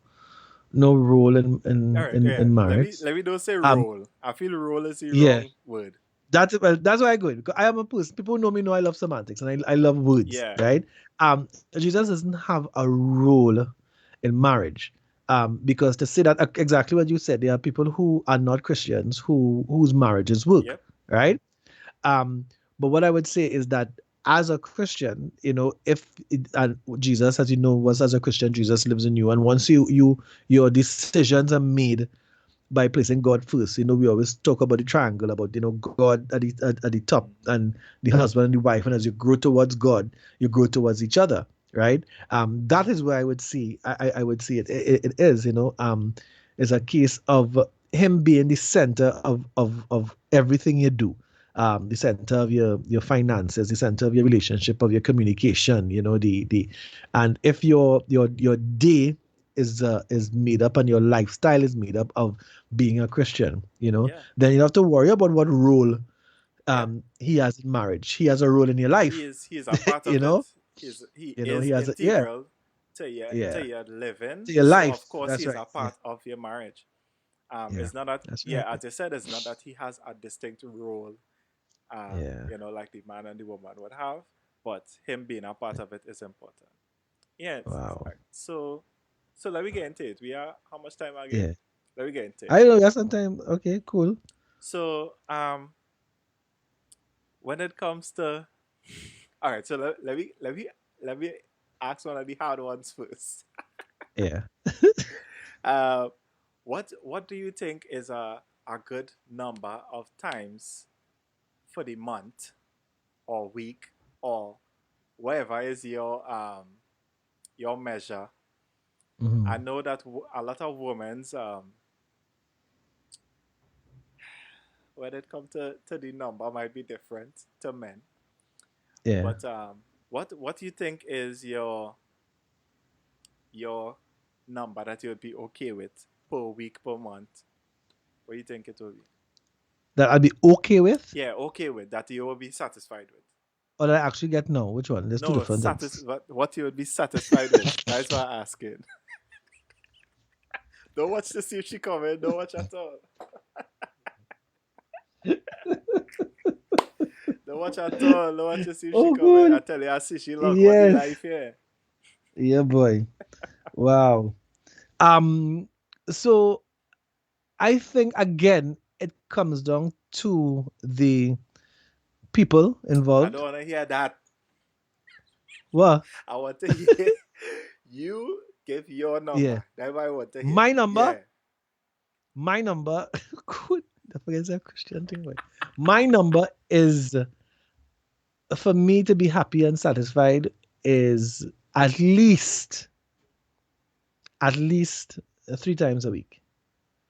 role in
all
in
right,
in,
yeah.
in
Let
marriage.
me let me don't say
Um,
role. I feel role is the
yeah,
wrong word.
that's why I go because I am a person. People who know me know I love semantics and I love words,
Yeah.
right? Jesus doesn't have a role in marriage. Because to say that exactly what you said, there are people who are not Christians whose marriages work,
Yep.
right? Um, but what I would say is that as a Christian, if and Jesus, as you know, was as a Christian, Jesus lives in you, and once your decisions are made by placing God first. We always talk about the triangle, about God at the top,
Mm-hmm.
and the husband and the wife, and as you grow towards God, you grow towards each other, right? That is where I would see I would see it. It is, is a case of him being the center of everything you do. The center of your finances, the center of your relationship, of your communication, the and if your day is made up and your lifestyle is made up of being a Christian,
Yeah.
then you have to worry about what role
Yep.
he has in marriage. He has a role in your life,
He is a part
you
of it.
know,
He
he
is
has a yeah,
integral to
yeah,
your living.
to your
So
life.
of course
That's
he's
right.
a
Yeah,
part of your marriage.
yeah,
It's not that,
that's right.
yeah, as I said, it's not that he has a distinct role,
Yeah.
like the man and the woman would have, but him being a part of it is important. Yes.
Wow.
Alright. So let me get into it. We are how much time again?
Yeah.
Let me get into it.
I know that's sometimes okay, cool.
So when it comes to, all right, so let me ask one of the hard ones first.
Yeah.
Uh, what do you think is a good number of times for the month or week or whatever is your measure? I
Hmm.
know that a lot of women's when it comes to the number might be different to men,
Yeah.
but what do you think is your number that you would be okay with per week per month? What do you think it will be?
That I'll be okay with,
Yeah, okay with that you will be satisfied with.
or that I actually get no. Which one? There's two
No,
different things.
what you would be satisfied with. That's what I'm asking. Don't watch to see if she coming. Don't watch at all. Don't watch at all. Don't watch to see if she
Oh,
coming. I
good.
tell you, I see she lock on the
Yes.
life here.
Yeah, boy. Wow. Um. So I think again it comes down to the people
I
involved.
don't want to hear that.
Well,
I want to hear you give your
yeah.
number. That's what I want to hear.
My number,
Yeah.
my number. Good. I forget that Christian thing. Boy. My number is for me to be happy and satisfied is at least at least 3 times a week.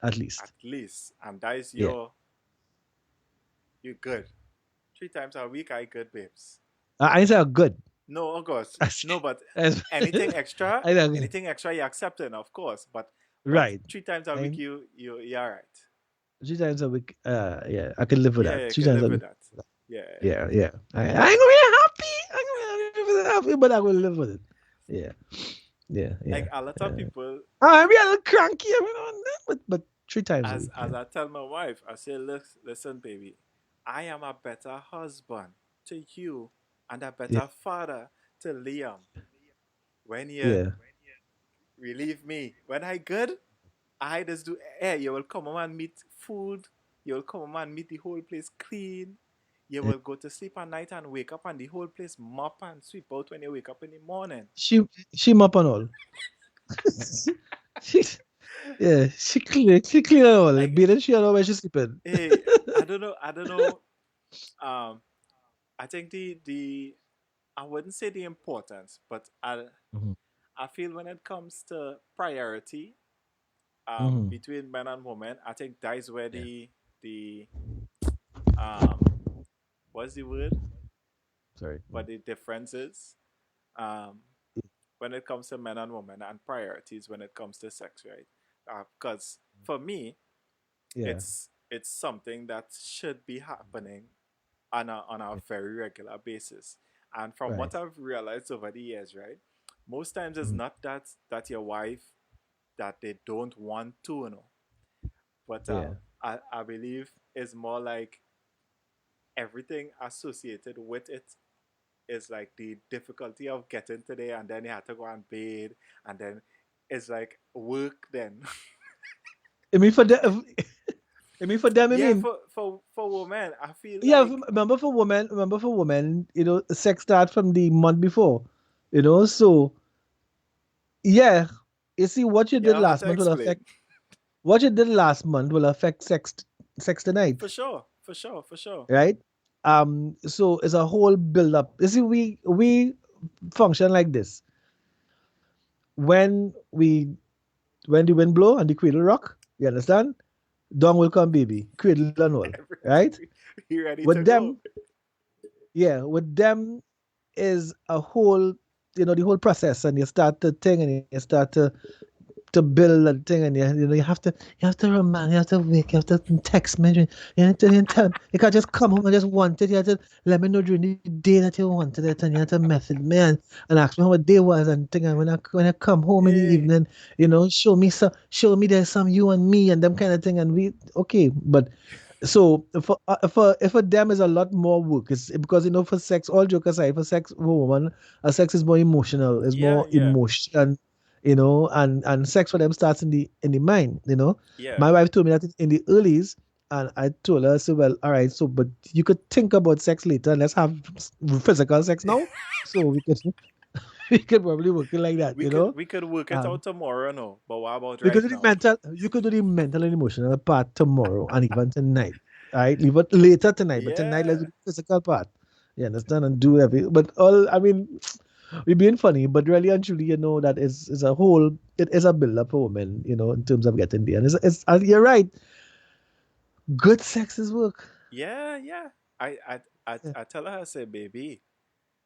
At
At
least.
least. And that is
Yeah.
you good. 3 times a week, I good, babes.
I didn't say I'm good.
No, of course.
I
No, but
said,
anything extra, you accepting, of course. But
right.
3 times a week,
I,
you're all right.
3 times a week. Yeah, I can live with
Yeah,
that.
you
Three
can
times
live
a
with
week.
that. Yeah, yeah.
Yeah, yeah. I ain't gonna be happy. I'm gonna be happy, but I will live with it. Yeah, yeah, yeah.
Like a lot of people,
I'm a little cranky every now and then, but 3 times a week.
as
Yeah.
I tell my wife, I say, listen, baby. I am a better husband to you and a
Yeah.
better father to Liam. When you
Yeah.
relieve me, when I good, I just do air. You will come home and meet food. You will come home and meet the whole place clean. You
Yeah.
will go to sleep at night and wake up and the whole place mop and sweep out when you wake up in the morning.
She she mop and all. she yeah, she clean and all.
Like,
Beating she and all when she sleeping.
hey, I don't know. I don't know. Um, I think the I wouldn't say the importance, but
Mhm.
I feel when it comes to priority,
Mhm.
between men and women, I think that is where
Yeah.
the um what's the word?
Sorry.
What the difference is. Um, when it comes to men and women and priorities when it comes to sex, right? Because for me,
Yeah.
it's something that should be happening on a
Yeah.
very regular basis. And from
Right.
what I've realized over the years, right, most times it's
Mhm.
not that your wife that they don't want to, but
Yeah.
I believe it's more like everything associated with it is like the difficulty of getting today, and then you have to go and bathe, and then it's like work then.
I mean for them. I mean for them. I
Yeah,
mean.
for women, I feel
Yeah.
like
Remember for women. Remember for women. Sex start from the month before. So yeah. You see, what you did
yeah, I have
last
to
month will
explain.
affect what you did last month will affect sex tonight,
For sure, for sure, for sure.
right? So it's a whole build up. You see, we function like this. When we when the wind blow and the cradle rock, you understand? Down will come baby, cradle and all,
Everything
right?
we ready to
With
go.
them, yeah, with them is a whole, the whole process, and you start to think and you start to build a thing, and you have to remind, you have to wake, you have to text me, you tell, you can't just come home and just want it. You have to let me know during the day that you wanted it, and you have to message me and ask me how my day was, and thing. And when I come home in the
Hey,
evening, show me there's some you and me and them kind of thing, and we okay. But so for them is a lot more work. It's because for sex, all joke aside, for sex for woman, sex is more emotional, is
yeah,
more
yeah,
emotion, and sex for them starts in the mind.
yeah,
My wife told me that in the earlys, and I told her, I said, well, all right, so but you could think about sex later, and let's have physical sex now, so we could we could probably work it like that,
we could work it
um
out tomorrow, no. But what about
we could
right
do the
now?
mental you could do the mental and emotional part tomorrow and even tonight. All right, leave it later tonight, but tonight let's
Yeah,
do the physical part. You understand? And do every but all I mean we're being funny, but really and truly, that is a whole it is a build up for women, in terms of getting there. And you're right, good sex is work.
yeah, yeah.
Yeah,
I tell her, I say, baby,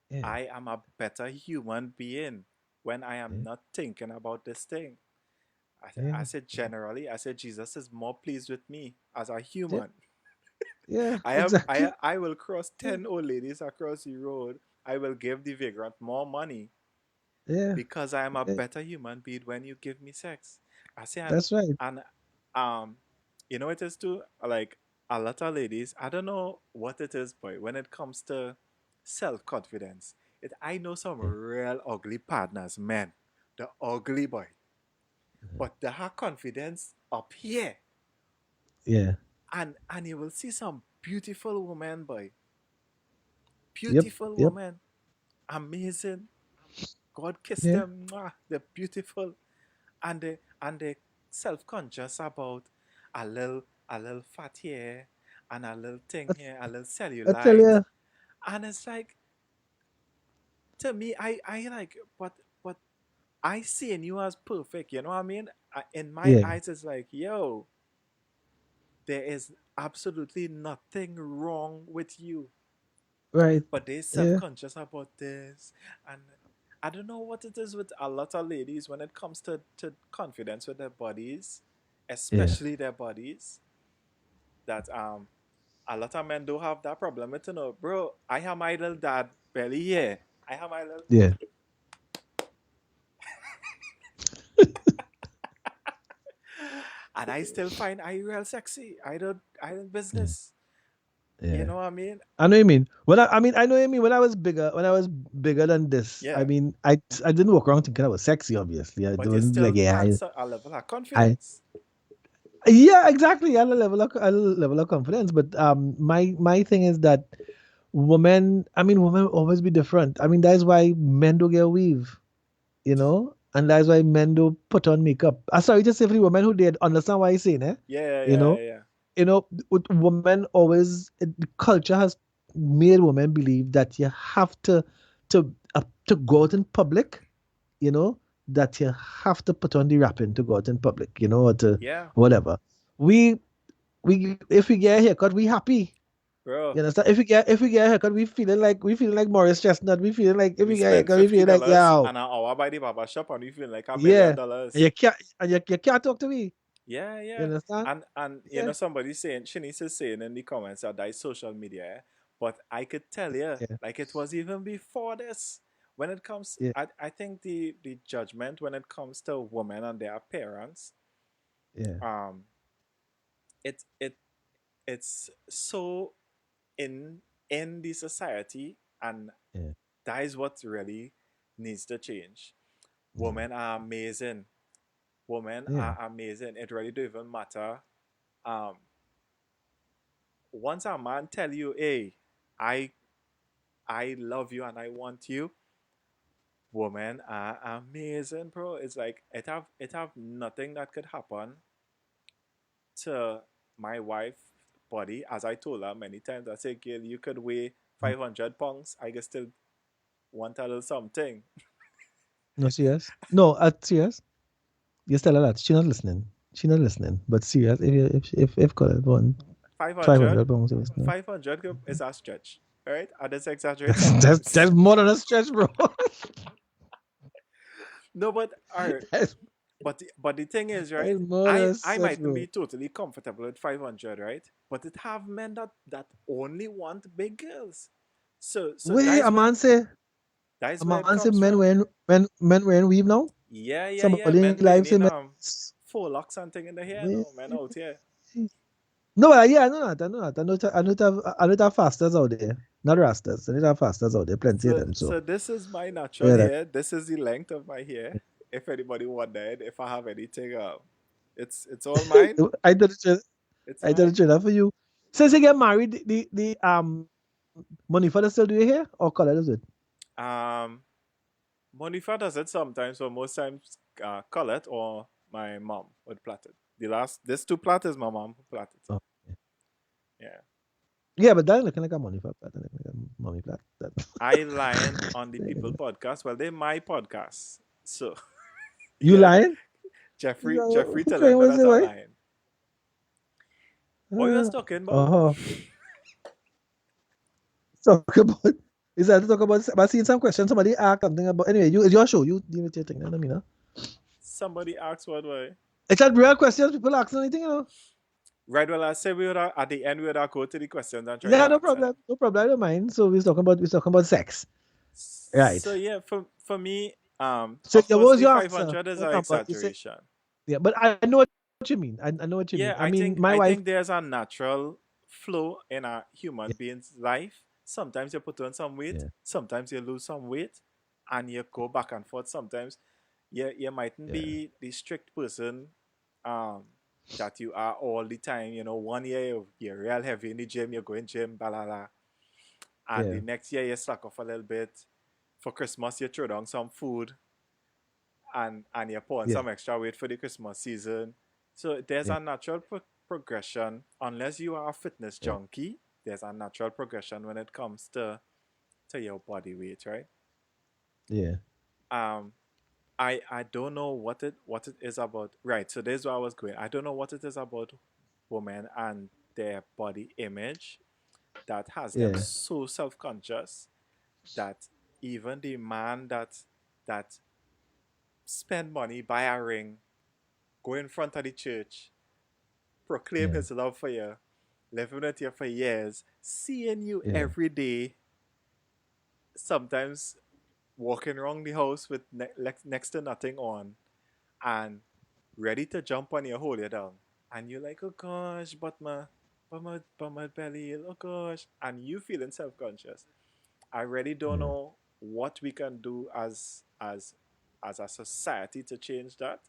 yeah,
I am a better human being when I am
yeah,
not thinking about this thing. I
yeah,
said generally, I said Jesus is more pleased with me as a
yeah,
human.
yeah,
I
exactly.
I will cross
Yeah,
10 old ladies across the road. I will give the vagrant more money
yeah,
because I am a
yeah,
better human being when you give me sex. I say,
that's right.
and um it is too, like, a lot of ladies, I don't know what it is, but when it comes to self-confidence, I know some
Yeah,
real ugly partners, men. The ugly boy. But they have confidence up here.
yeah,
And you will see some beautiful women, boy.
yep,
Beautiful
yep,
woman. Amazing. God kiss
yeah.
them. Mwah. They're beautiful. And they self-conscious about a little fat here and a little thing here, a little
I tell
cellulite.
you,
And it's like, to me, I like, but I seeing you as perfect, you know what I mean? In my
yeah,
eyes, it's like, yo, there is absolutely nothing wrong with you.
right,
But they're
yeah,
self-conscious about this. And I don't know what it is with a lot of ladies when it comes to confidence with their bodies,
yeah,
especially their bodies, that a lot of men do have that problem with, bro. I have my little dad belly here. I have my little,
yeah,
and I still find I real sexy. I don't
yeah,
business. You
Yeah.
know what I mean?
I know what you mean. I know what you mean. When I was bigger than this,
Yeah.
I didn't walk around thinking I was sexy. Obviously, I
But you
wasn't like
still
yeah,
had a level of
I
confidence.
yeah, exactly. A level of confidence. But my thing is that women always be different. I mean, that's why men don't get weave, and that's why men don't put on makeup. I sorry to say for the women who did understand what I'm saying, eh?
Yeah,
You
yeah,
know,
yeah.
with women always the culture has made women believe that you have to go out in public, you know, that you have to put on the wrapping to go out in public, or to
Yeah,
whatever. We we if we get a haircut, we happy.
bro.
You understand? If we get a haircut, we feeling like Morris Chestnut. We feeling like if
We
we get a
spend
haircut, we feeling like
$50
yo,
an hour by the barber shop and we feel like $1 million.
yeah. And you can't talk to me.
Yeah,
You
yeah.
understand?
And
Yeah,
somebody saying Shanice is saying in the comments that that is social media, eh? But I could tell you,
yeah,
like it was even before this. When it comes
yeah,
I think the judgment when it comes to women and their appearance,
yeah,
um it it it's so in the society, and
yeah,
that is what really needs to change.
yeah,
Women are amazing. Women
yeah.
are amazing. It really don't even matter. Um, Once a man tell you, "Hey, I love you and I want you," women are amazing, bro. It's like it have nothing that could happen to my wife body. As I told her many times, I say, "Girl, you could weigh
Mm.
500 pounds. I can still want a little something.
No, serious. No, serious. You tell her that she not listening. She not listening. But serious, if call it one
500,
500 pounds, you listening.
500 is a stretch, right? I just exaggerate
That's
sometimes.
more than a stretch, bro.
No, but all right.
that's,
But the thing is, right?
that's more than
I
a
I
stretch,
mightn't
bro.
be totally comfortable with 500, right? But it have men that only want big girls. So
Wait,
that is
a
where it
man say
comes
men
from.
wearing men wearing weave now.
Yeah, yeah, yeah.
Somebody in
Men
live
wearing
say
in
men.
four locks and thing in the hair,
Wait.
no men out here.
No, yeah, I know that. I know that. I know that fasters out there. Not rastas. I know that fasters out there. Plenty of
So
them. So
so this is my natural
yeah, that.
hair. This is the length of my hair. If anybody wondered if I have anything, it's all mine.
I did it.
It's
I did
mine.
it for you. Since you get married, the money father still do your hair or color does it?
Um, Monifa does it sometimes, but most times color it or my mom would plait it. This two plait is my mom who plait it.
Oh, yeah.
Yeah.
Yeah, but that looking like a money fat. That looking like a money flat. That.
I lying on the people podcast. Well, they my podcast. So
You
yeah,
lying?
Jeffrey
Who
telling
crying
me
was
that
it?
I
Why?
lying. What you was talking about?
Oh, talk about. Is that to talk about? I seen some questions. Somebody asked something about. Anyway, it's your show. You deal with your thing. Let me know.
Somebody asked what way.
It's not real questions. People asking anything.
Right, well, I said we would at the end we would go to the questions and try to
Yeah, no
answer them.
problem. No problem. I don't mind. So we're talking about sex. Right.
So yeah, for me,
So
of
yeah, what
course
was
the
your answer?
500 is
What
an
number? You say
exaggeration.
yeah, but I know what you mean. I know what you mean.
Yeah,
I mean, my
I
wife.
think there's a natural flow in a human
Yeah,
being's life. Sometimes you put on some weight,
yeah,
sometimes you lose some weight, and you go back and forth. Sometimes you mightn't
yeah,
be the strict person um that you are all the time. You know, one year you're real heavy in the gym, you're going gym, blah blah blah. And
yeah,
the next year you slack off a little bit. For Christmas you throw down some food and you put on
yeah,
some extra weight for the Christmas season. So there's
yeah,
a natural progression. Unless you are a fitness
yeah,
junkie, there's a natural progression when it comes to your body weight, right?
yeah,
Um, I don't know what it is about. Right. So this is where I was going. I don't know what it is about women and their body image that has them
yeah,
so self conscious that even the man that spend money, buy a ring, go in front of the church, proclaim
yeah,
his love for you, living with you for years, seeing you
yeah,
every day, sometimes walking around the house with next to nothing on, and ready to jump on you, hold you down. And you're like, oh gosh, but ma. but my belly, oh gosh, and you feeling self-conscious. I really don't
Yeah.
know what we can do as a society to change that.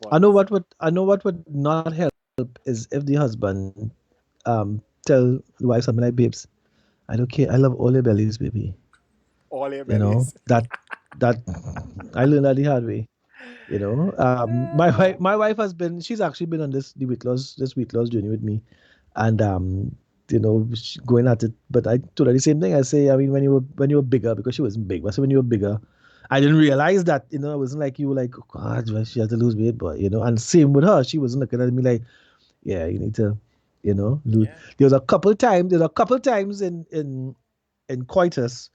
But
I know what would not help is if the husband tell the wife something like, babes, I don't care, I love all your bellies, baby.
all your
You know,
bellies.
that I learned that the hard way. You know, my wife has been, she's actually been on this weight loss journey with me, and going at it. But I told her the same thing. I say, I mean, when you were bigger, because she wasn't big, but so when you were bigger, I didn't realize that, it wasn't like you were like, oh God, well, she has to lose weight, but and same with her, she wasn't looking at me like, yeah, you need to, lose.
Yeah,
There was a couple times in coitus,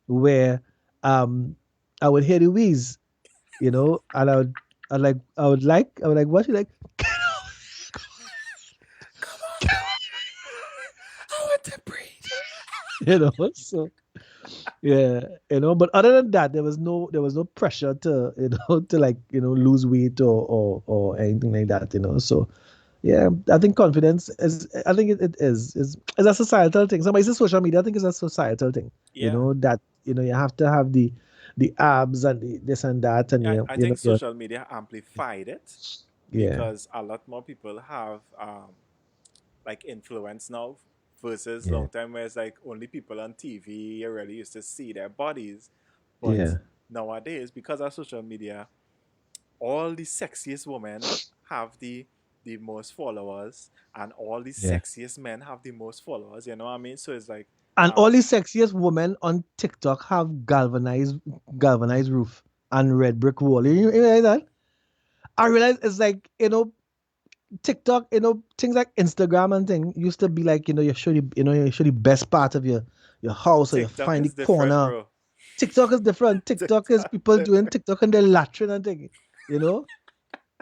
where um I would hear the wheeze, and I would like, what you like,
come on, I want to breathe.
so yeah, but other than that, there was no pressure to, to like, lose weight or anything like that, so yeah, I think confidence is, I think it is a societal thing. Somebody says social media, I think it's a societal thing,
Yeah,
that, you have to have the abs and the this and that, and
yeah.
you
I
you know
think
you're,
social media amplified it
yeah,
because a lot more people have like influence now versus
yeah,
long time where it's like only people on TV you really used to see their bodies. But
yeah,
nowadays, because of social media, all the sexiest women have the most followers, and all the
yeah.
sexiest men have the most followers. You know what I mean? So it's like,
And
um,
all the sexiest women on TikTok have galvanized roof and red brick wall. You realize that? I realize it's like, TikTok, things like Instagram and thing used to be like, you show the best part of your house, or you
TikTok
find the
is different,
corner.
bro.
TikTok is different. TikTok is
TikTok
people doing
different.
TikTok and they're latrine and thing, you know,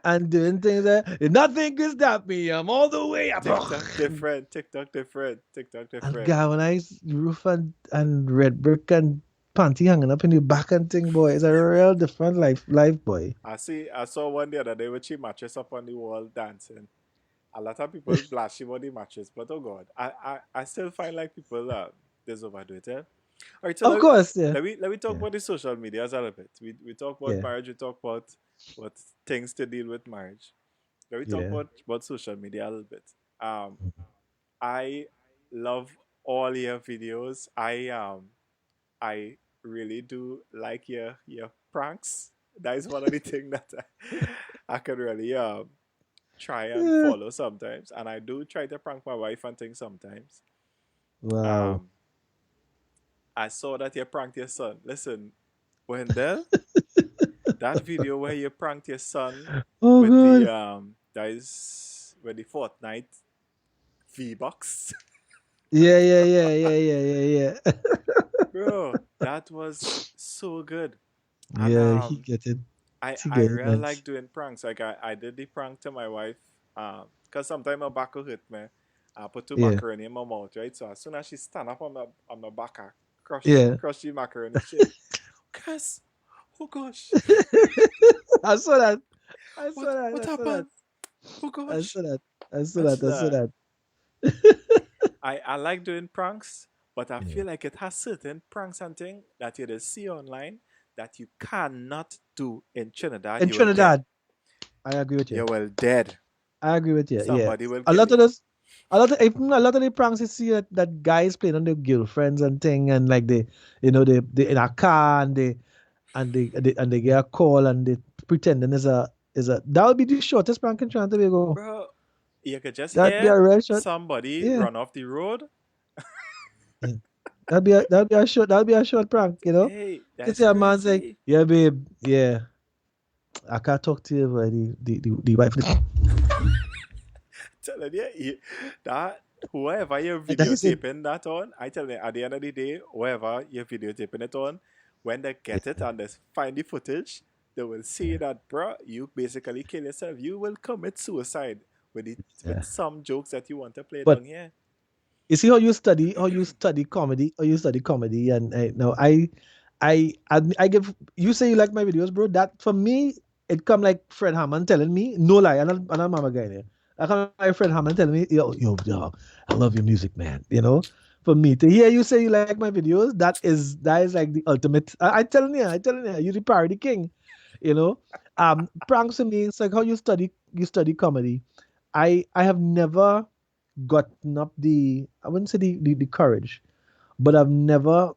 and doing things that nothing can stop me. I'm all the way up.
TikTok different. TikTok different. TikTok
And
different.
galvanized roof and red brick and panty hanging up in the back and thing, boy. It's a real different life, boy.
I saw one the other day with she mattress up on the wall dancing. A lot of people blush about the mattress, but oh god, I still find like people there's overdo it. Eh? All right, so
Of course, yeah,
let me talk
yeah,
about the social media a little bit. We talk about
yeah,
marriage. We talk about what things to deal with marriage. Let me talk
yeah.
about social media a little bit. I love all your videos. I really do like your pranks. That is one of the things that I can really try and
Yeah.
follow sometimes, and I do try to prank my wife and things sometimes.
Wow.
Um, I saw that you pranked your son. Listen, Wendell, that video where you pranked your son
Oh
with the
God.
that is with the Fortnite V Bucks,
Yeah, yeah, yeah, yeah, yeah, yeah, yeah.
bro, that was so good. And
Yeah, he get it. He
I
get it,
really
man.
like doing pranks. Like I did the prank to my wife, because sometimes my back will hurt me. I put two
Yeah,
macaroni in my mouth, right? So as soon as she stand up on my back, I
yeah.
crush the macaroni shit. Cause, oh gosh,
I saw that. I
what
saw that.
what
I saw that.
happened? Oh
I
gosh,
saw that. I saw
that's
that. I saw
that.
that.
I like doing pranks, but I
Yeah.
feel like it has certain pranks and thing that you just see online that you cannot do in Trinidad.
In
You will dead.
Trinidad, I agree with you.
You will dead.
I agree with you. Yeah.
Somebody will
A
kill
lot of
you.
this, even a lot of the pranks you see that guys playing on their girlfriends and thing, and like they in a car, and they get a call, and they pretending is a that would be the shortest prank in Trinidad and Tobago.
Bro, you could just
That'd be
hear
a real short.
somebody
Yeah.
run off the road.
Yeah. That'd be a short prank,
Hey,
You can
that's
see a man saying,
crazy.
"Yeah, babe, yeah, I can't talk to you, but the wife."
Telling you, that whoever you're
And that is it.
videotaping that on, I tell you, at the end of the day, whoever you're videotaping it on, when they get it
Yeah,
and they find the footage, they will see
yeah.
that, bro, you basically kill yourself. You will commit suicide with
Yeah.
some jokes that you want to play
But
down here.
you see how you study comedy, and now I give you say you like my videos, bro. That for me, it come like Fred Hammond telling me, no lie, and I'm a mama guy here. I come my friend Hammond telling me, yo, I love your music, man. For me to hear you say you like my videos, that is like the ultimate. I telling you, you're the parody king. You know, pranks to me, it's like how you study comedy. I have never gotten up I wouldn't say the courage, but I've never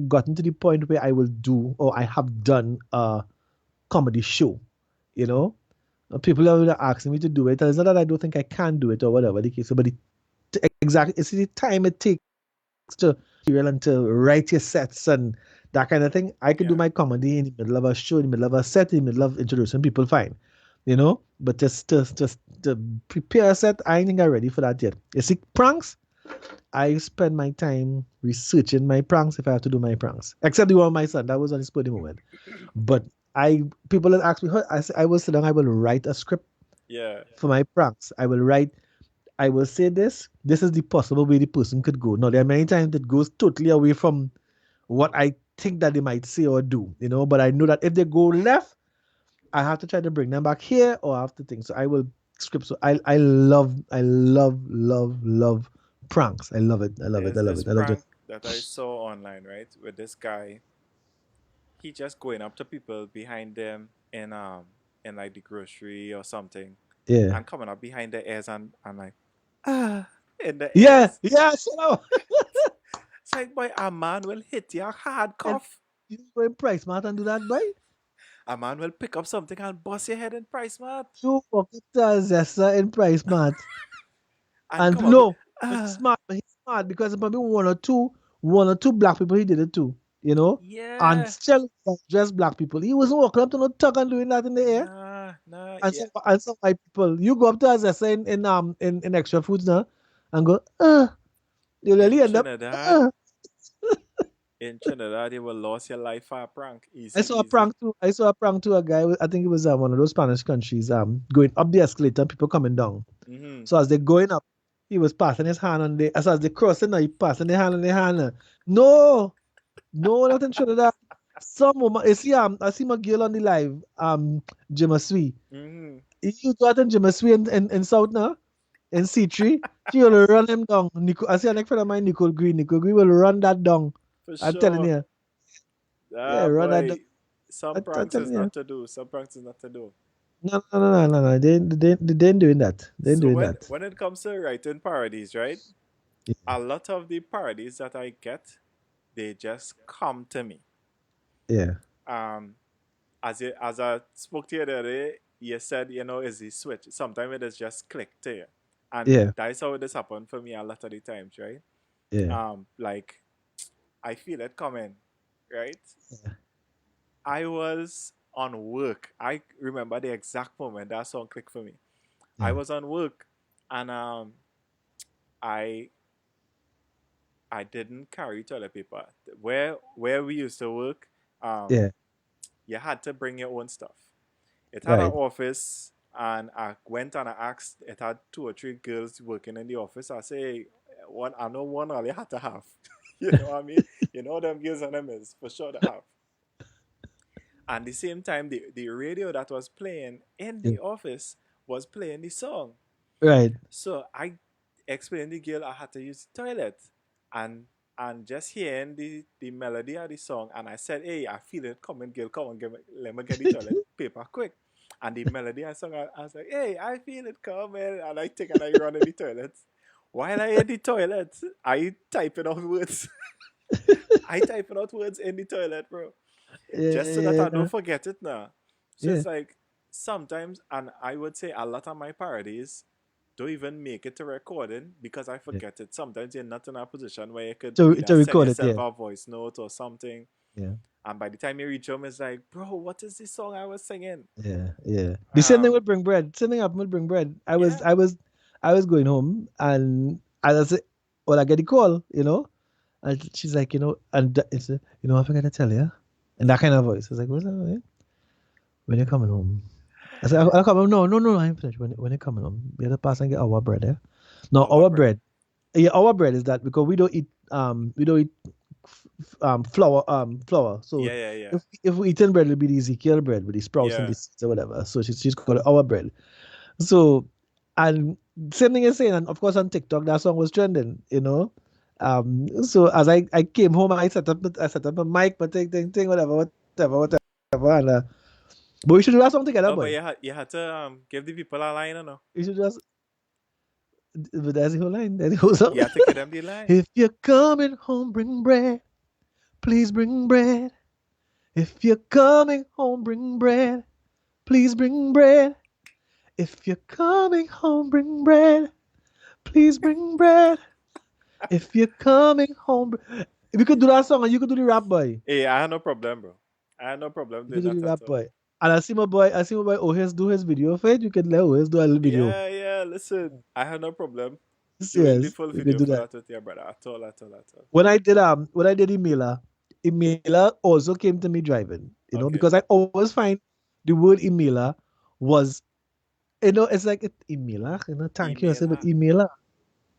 gotten to the point where I will do or I have done a comedy show. You know, people are asking me to do it. And it's not that I don't think I can do it or whatever the case, but exactly it's the time it takes to material and to write your sets and that kind of thing. I could do
Yeah.
my comedy in the middle of a show, in the middle of a set, in the middle of introducing people, fine. But just to prepare a set, I ain't think I'm ready for that yet. You see, pranks, I spend my time researching my pranks if I have to do my pranks. Except the one with my son, that was on the spur of the moment. But people that ask me, I will sit down, I will write a script
Yeah.
for my pranks. I will say this. This is the possible way the person could go. Now, there are many times that goes totally away from what I think that they might say or do, but I know that if they go left, I have to try to bring them back here or I have to think. So I will script. So I love pranks. I love it. I love it. I
There's
love
this
it. I love
prank
just,
that I saw online, right? With this guy, he just going up to people behind them in like the grocery or something,
yeah.
and coming up behind the ears and like ah in the
Yeah.
ears.
Yeah. So,
It's like boy, a man will hit you a hard
and
cuff.
you go in Price Mart and do that, boy.
A man will pick up something and bust your head in price mart
You walk up to a Zesta in Price Mart.
and
And
come up with
no, but
ah
he's smart because probably one or two black people he did it to, you know, and
yeah,
still just black people. He wasn't walking up to no thug and doing that in the air.
nah
And
yeah.
some white people, you go up to Azessa in extra foods now, and go, you
In
really end up,
Trinidad,
uh.
you will lose your life for a prank.
I
Easy,
saw a
easy.
prank too. I saw a prank to a guy. I think it was one of those Spanish countries. Going up the escalator, and people coming down.
Mm-hmm.
So as they're going up, he was passing his hand on as they crossing now, he passing the hand on the hand. No, no, nothing short of that. Some woman, I see my girl on the live, Jimasui.
Mm-hmm.
You got in Jimasui in South now, in C3, she will run him down. I see a next friend of mine, Nicole Green. Nicole Green will run that down.
For
I'm telling
sure.
you. Yeah,
Ah,
run that down.
boy. Some
I'm
pranks is
telling you.
not to do. Some pranks is not to do.
No, no, no, no, no, no. They ain't doing that. They ain't
So
doing
when
that.
when it comes to writing parodies, right?
Yeah.
A lot of the parodies that I get, they just come to me.
Yeah.
Um, as I spoke to you the other day, you said is the switch. Sometimes it is just click to you, and
Yeah.
that's how this happened for me a lot of the times, right?
Yeah.
Like I feel it coming, right?
Yeah.
I was on work. I remember the exact moment that song clicked for me. I
Yeah.
was on work, and I I didn't carry toilet paper. Where we used to work, um,
Yeah.
you had to bring your own stuff. It had an
Right.
office, and I went and I asked. It had two or three girls working in the office. I say, one, I know one really had to have. You know what I mean? You know them girls and them is for sure to have. And the same time, the radio that was playing in
Yeah.
the office was playing the song.
Right.
So I explained the girl I had to use the toilet, and just hearing the melody of the song, and I said, "Hey, I feel it coming, girl. Come on, let me get the toilet paper quick." And the melody and song, I was like, "Hey, I feel it coming," and I take and I run in the toilet. While I in the toilet, I typing out words. I typing out words in the toilet, bro, just so that I don't
Yeah.
forget it now. So
Yeah.
it's like sometimes, and I would say a lot of my parodies don't even make it to recording because I
Yeah.
forget it. Sometimes you're not in a position where you could
To
either send
record it.
yourself
Yeah.
a voice note or something.
Yeah.
And by the time you reach home, it's like, bro, what is this song I was singing?
Yeah. Yeah. The same thing
Um,
with Bring Bread. Same thing happened with Bring Bread. I was
yeah,
I was I was going home and as I said, well, I get the call, and she's like, it's I forgot to tell you. And that kind of voice. I was like, what's that? When you're coming home. I said, I'll come home. No, no, no, I'm finished. When you're coming home, you have to pass and get our bread, yeah? No,
our
our
bread.
bread. Yeah, our bread is that because we don't eat flour. So
Yeah, yeah, yeah,
if we eating bread, it'll be the Ezekiel bread with the sprouts and
yeah.
the seeds or whatever. So she's called it our bread. So And same thing is saying, and of course on TikTok that song was trending, you know. So as I came home, I set up a mic, but thing, whatever. And, but we should do that song together,
Oh, but
boy.
you had to give the people a line, you know.
We should just, but that's the whole line. That's the whole song.
You have to give them the line.
If you're coming home, bring bread. Please bring bread. If you're coming home, bring bread. Please bring bread. If you're coming home, bring bread. Please bring bread. If you're coming home, if you could do that song and you could do the rap boy,
Hey, I had no problem, bro. I had no problem
you
doing
could do
that
the
at
rap
all.
boy. And I see my boy Ohes do his video for it. You can let Ohes do a little video.
Yeah, yeah. Listen, I had no problem doing the
Yes,
full
you can
video
do
for
that.
that with your brother at all, at all, at all.
When I did Emila, Emila also came to me driving, you know,
Okay.
because I always find the word Emila was, you know, it's like Emila, you know, thank you. I
Email
said, but
her.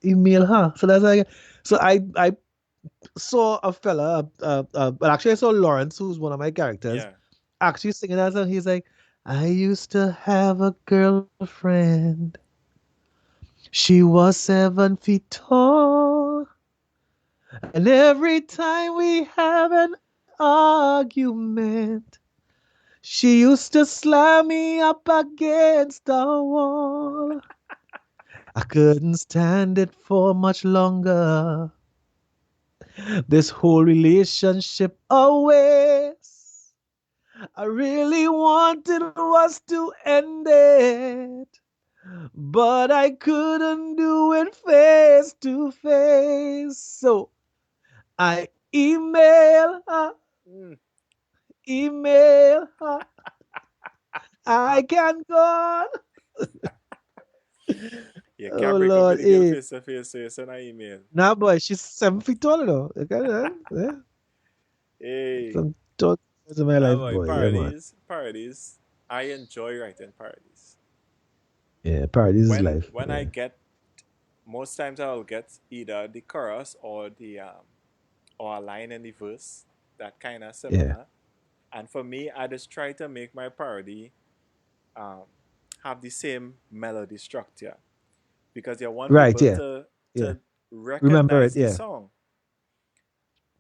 email her. So that's like, so I saw a fella, but actually I saw Lawrence, who's one of my characters,
Yeah.
actually singing that song. He's like, I used to have a girlfriend. She was 7 feet tall. And every time we have an argument, she used to slam me up against the wall. I couldn't stand it for much longer. This whole relationship always. I really wanted us to end it, but I couldn't do it face to face. So I
Mm.
email her. I can't go on.
You can't
Oh
break up with
Lord,
the girl
eh.
face to face, so you send an email.
Nah, boy, she's 7 feet tall though. Okay, yeah.
Hey.
Some tall in my
Nah,
life,
boy.
boy. Yeah, man.
Parodies. Parodies. I enjoy writing parodies.
Yeah, paradise is life.
When I
Yeah,
get most times I'll get either the chorus or a line in the verse that kind of
yeah.
similar. And for me, I just try to make my parody um, have the same melody structure because you want
Right.
people
Yeah, yeah.
to
Remember
recognize
it.
the
Yeah,
song.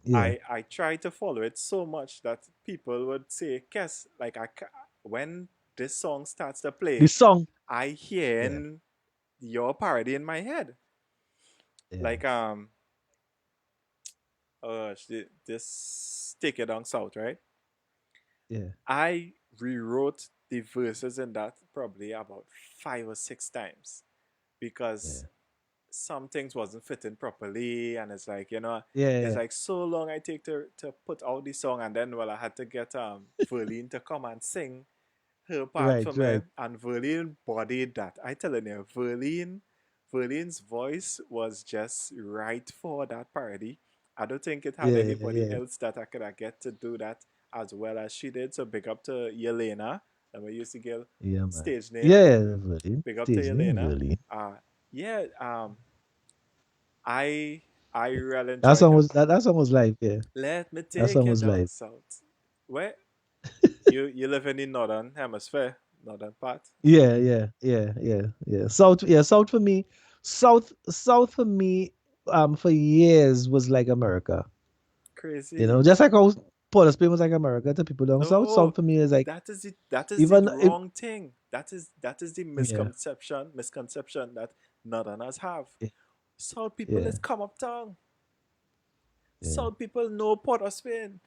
yeah.
I try to follow it so much that people would say, "Yes, like when this song starts to
The
play,
song.
I
Yeah,
hear your parody in my head."
yeah,
Like this take it down south, right?
yeah,
I rewrote the verses in that probably about 5 or 6 times
yeah,
because some things wasn't fitting properly, and it's like
yeah,
it's
yeah.
like so long I take to put out the song, and then well I had to get Verlene to come and sing her part
Right,
for me,
right.
and Verlene bodied that. I telling you, Verlene's voice was just right for that parody. I don't think it had
Yeah,
anybody
yeah,
else that I could have get to do that as well as she did. So big up to Yelena, that we used to get
yeah, man.
stage name.
Yeah, yeah, really.
Big up to
Stage name,
Yelena.
really.
Uh yeah, I I really
That
enjoyed
song
her.
was that song was live. Yeah,
Let me
that
take
song
you
was
down
live.
south. Where you live in the northern hemisphere, northern part.
Yeah, yeah, yeah, yeah, yeah. South, yeah, South for me, South for me, for years was like America. You know,
Crazy.
just like how Port of Spain was like America to people down south. South
No,
for me is like
that is the
even if,
wrong thing. That is the
yeah,
misconception that northerners have.
yeah,
South people
yeah,
is come uptown.
yeah,
South people know Port of Spain.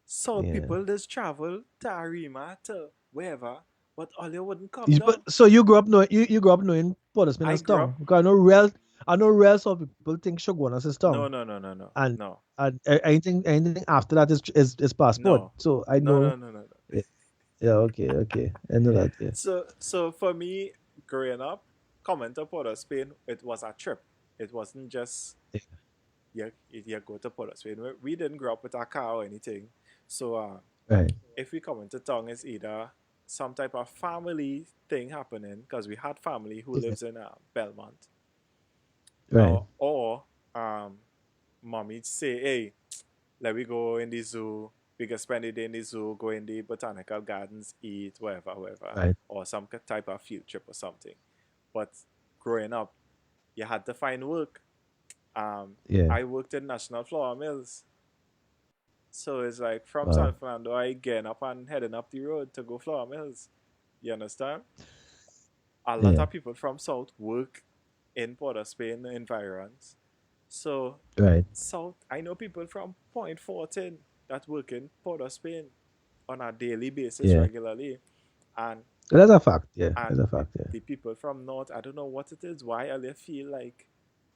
South
yeah.
people just travel to Arima to wherever, but all you wouldn't come
But
down.
so you grew up knowing you grew up knowing Port of Spain
I
as
grew
town
up.
because I know real South people think Shogunas is
No,
town,
no, no, no, no,
and
no,
anything after that is passport.
no,
So I
no, no,
know.
no, no, no.
Yeah, yeah, okay, okay, I know that. Yeah,
So for me, growing up, coming to Port of Spain, it was a trip. It wasn't just
yeah,
you go to Port of Spain. We didn't grow up with a car or anything. So
right.
if we come into town, it's either some type of family thing happening because we had family who
Yeah,
lives in Belmont,
right.
or mommy say, hey, let we go in the zoo. We can spend the day in the zoo, go in the botanical gardens, eat, whatever, whatever,
Right.
or some type of field trip or something. But growing up, you had to find work.
Yeah.
I worked in National Flour Mills. So it's like from San
Wow.
Fernando, I getting up and heading up the road to go Flour Mills. You understand? A lot
Yeah.
of people from South work in Port of Spain environs. So
Right.
South, I know people from Point 14 that work in Port of Spain on a daily basis
Yeah.
regularly. And
That's a fact. Yeah.
and
That's a
the,
fact. Yeah.
the people from North, I don't know what it is, why they feel like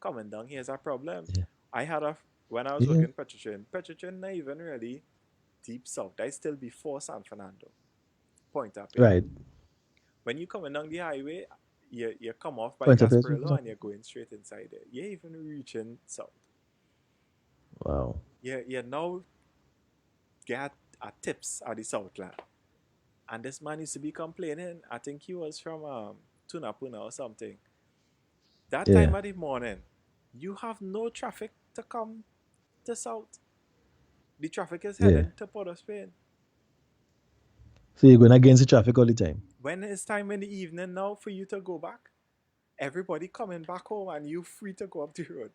coming down here is a problem.
Yeah.
I had a when I was
Yeah.
working Petrotrain not even really deep south. I still before San Fernando, Point up here.
Right.
When you coming down the highway, you come off by
Point of it.
Gasparillo and you're going straight inside there. You even reaching south.
Wow.
You now get a tips at the Southland. And this man used to be complaining. I think he was from Tunapuna or something. That
Yeah.
time of the morning, you have no traffic to come to south. The traffic is
Yeah.
heading to Port of Spain.
So you're going against the traffic all the time.
When it's time in the evening now for you to go back, everybody coming back home and you free to go up the road.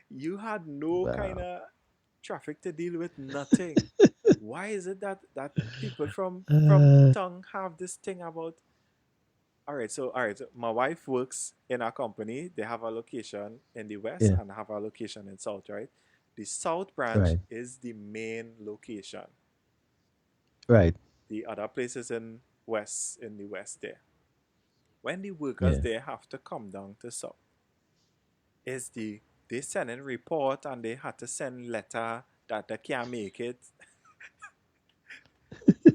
You had no kind
Wow.
of traffic to deal with, nothing. Why is it that people from
Uh,
tongue have this thing about all right, so my wife works in a company. They have a location in the west
yeah.
and have a location in south, right? The south branch
Right.
is the main location.
Right.
The other places in the west there. When the workers
Yeah.
there have to come down to south, is they send in report and they had to send letter that they can't make it.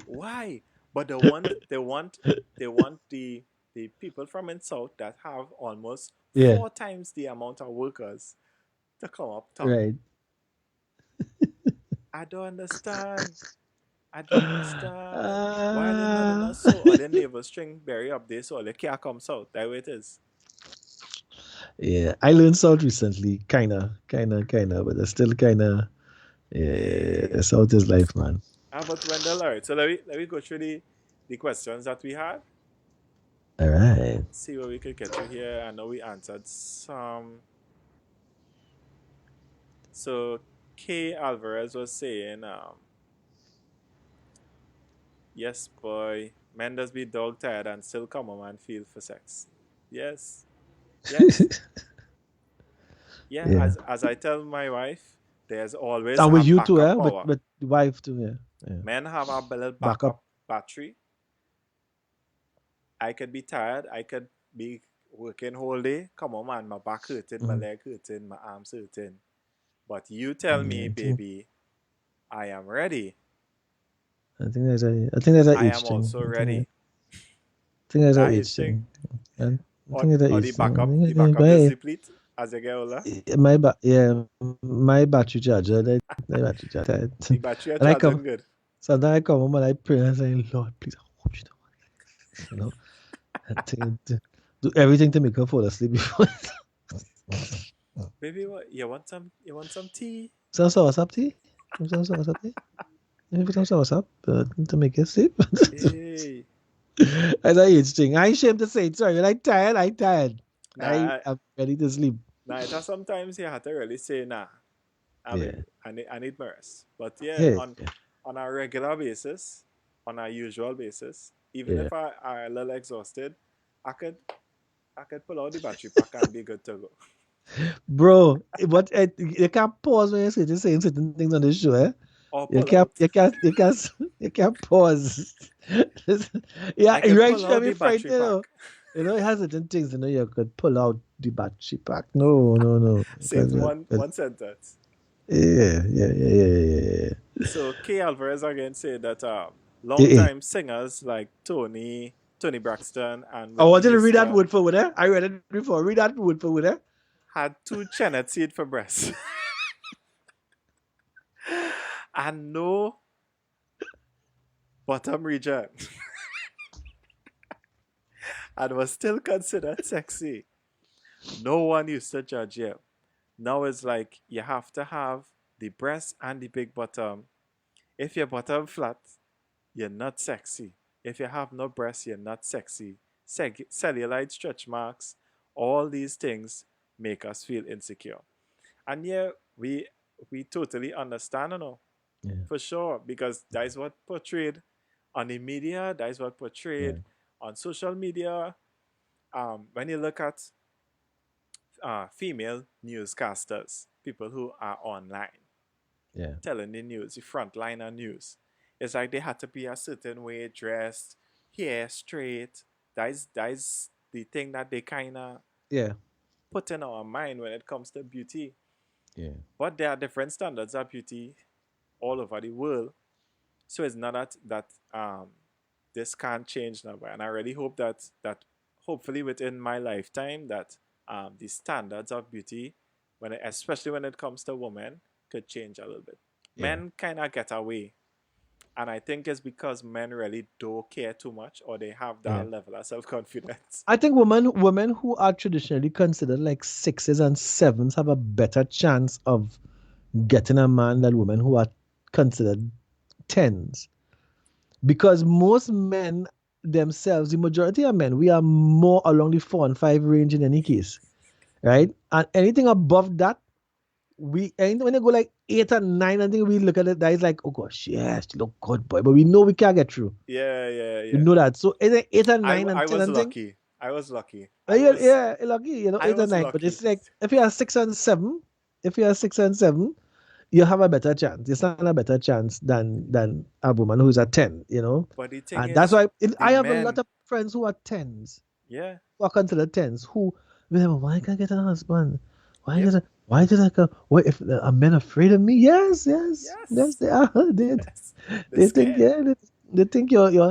Why? But they want the people from in south that have almost
Yeah.
4 times the amount of workers to come up town.
Right.
I don't understand. I don't understand. Why are they not in
Uh,
us so? Are they neighbors string berry up there so they can't come south? That way it is.
yeah. I learned South recently. Kinda, but it's still kinda. Yeah.
Hey.
South is life, man.
How about Wendell? All right. So let me go through the questions that we had.
All right.
See what we could get through here. I know we answered some. So K Alvarez was saying, yes, boy, men does be dog tired and still come home and feel for sex. Yes, yes, yeah.
Yeah.
As I tell my wife, there's always
And
a
with you too,
backup
eh?
power.
With the wife too, yeah. Yeah.
Men have a little
Backup.
backup battery. I could be tired. I could be working whole day. Come on, man, my back hurting, my
Mm.
leg hurting, my arms hurting. But you tell me,
Yeah.
baby, I am ready.
I think that's a
I am
age thing.
also ready.
I think that's a
That is
age
thing.
thing. And I
Or,
think it's a
or
age
the
thing.
backup,
I
the
think
backup is
it's,
deplete as you get older.
yeah, my battery charger, the battery charger.
The battery are
And I come,
charging good.
sometimes I come home and I pray and say, Lord, please, I hope you don't, and do everything to make her fall asleep before.
Baby, what you want some tea?
Some sauce up, tea? Some sauce up, tea? Maybe some sauce up to make her sleep.
Hey.
That's a age thing. I ain't ashamed to say it. Sorry, when I tired, I tired.
Nah,
I'm ready to sleep.
it has sometimes you have to really say nah. I mean,
Yeah.
I need my rest. But yeah,
Yeah.
on a regular basis, on a usual basis, even
Yeah.
if I a little exhausted, I could I could pull out the battery pack and be good to go.
Bro, but you can't pause when you're saying certain things on the show, eh?
Or
You
pull
can't,
out.
you can't, you can't, you can't pause. Yeah,
I
you're
could
right.
pull
Should
out
be
the battery pack.
frightened. You know, it has certain things. You know, you could pull out the battery pack. No, no, no.
Saves one
Because
one sentence.
yeah.
So K Alvarez again said that
Eh,
long
eh.
time singers like Tony Braxton and
I
Whitney
wanted to read that
Houston
word for word. Eh? I read it before. Read that word for word. Eh?
had two chenet seed for breasts and no bottom region and was still considered sexy. No one used to judge you. Now it's like you have to have the breast and the big bottom. If your bottom flat, you're not sexy. If you have no breast, you're not sexy. Cellulite stretch marks all these things make us feel insecure. And yeah, we totally understand,
Yeah.
for sure, because that is what portrayed on the media, that is what
Yeah.
portrayed on social media. When you look at female newscasters, people who are online
Yeah.
telling the news, the frontliner news, it's like they had to be a certain way dressed, hair straight. That is the thing that they kind of
Yeah.
put in our mind when it comes to beauty.
Yeah.
But there are different standards of beauty all over the world. So it's not that this can't change now. And I really hope that hopefully within my lifetime that the standards of beauty, especially when it comes to women, could change a little bit.
Yeah.
Men kind of get away, and I think it's because men really don't care too much, or they have
Yeah.
that level of self confidence.
I think women who are traditionally considered like sixes and sevens have a better chance of getting a man than women who are considered tens. Because most men themselves, the majority of men, we are more along the 4 and 5 range in any case, right? And anything above that, and when they go like 8 and 9, I think we look at it, that is like, oh gosh, yes, you look good, boy. But we know we can't get through.
Yeah, yeah,
We
yeah.
know that. So is it 8 and
I
9 and
I
10
was
and thing?
lucky. I was lucky.
Yeah, yeah, lucky,
I
8 and
was
9. But
lucky.
it's like if you are 6 and 7, if you are 6 and 7, you have a better chance. You stand a better chance than a woman who's a 10.
But the thing
And that's
is,
why
the
I have a lot
men,
of friends who are tens,
yeah,
who are considered tens, who remember, why can't I get a husband?
yep,
Why did I go? What if are men afraid of me? Yes, yes, yes,
yes,
they are.
yes. They're
They think,
scared.
yeah, they think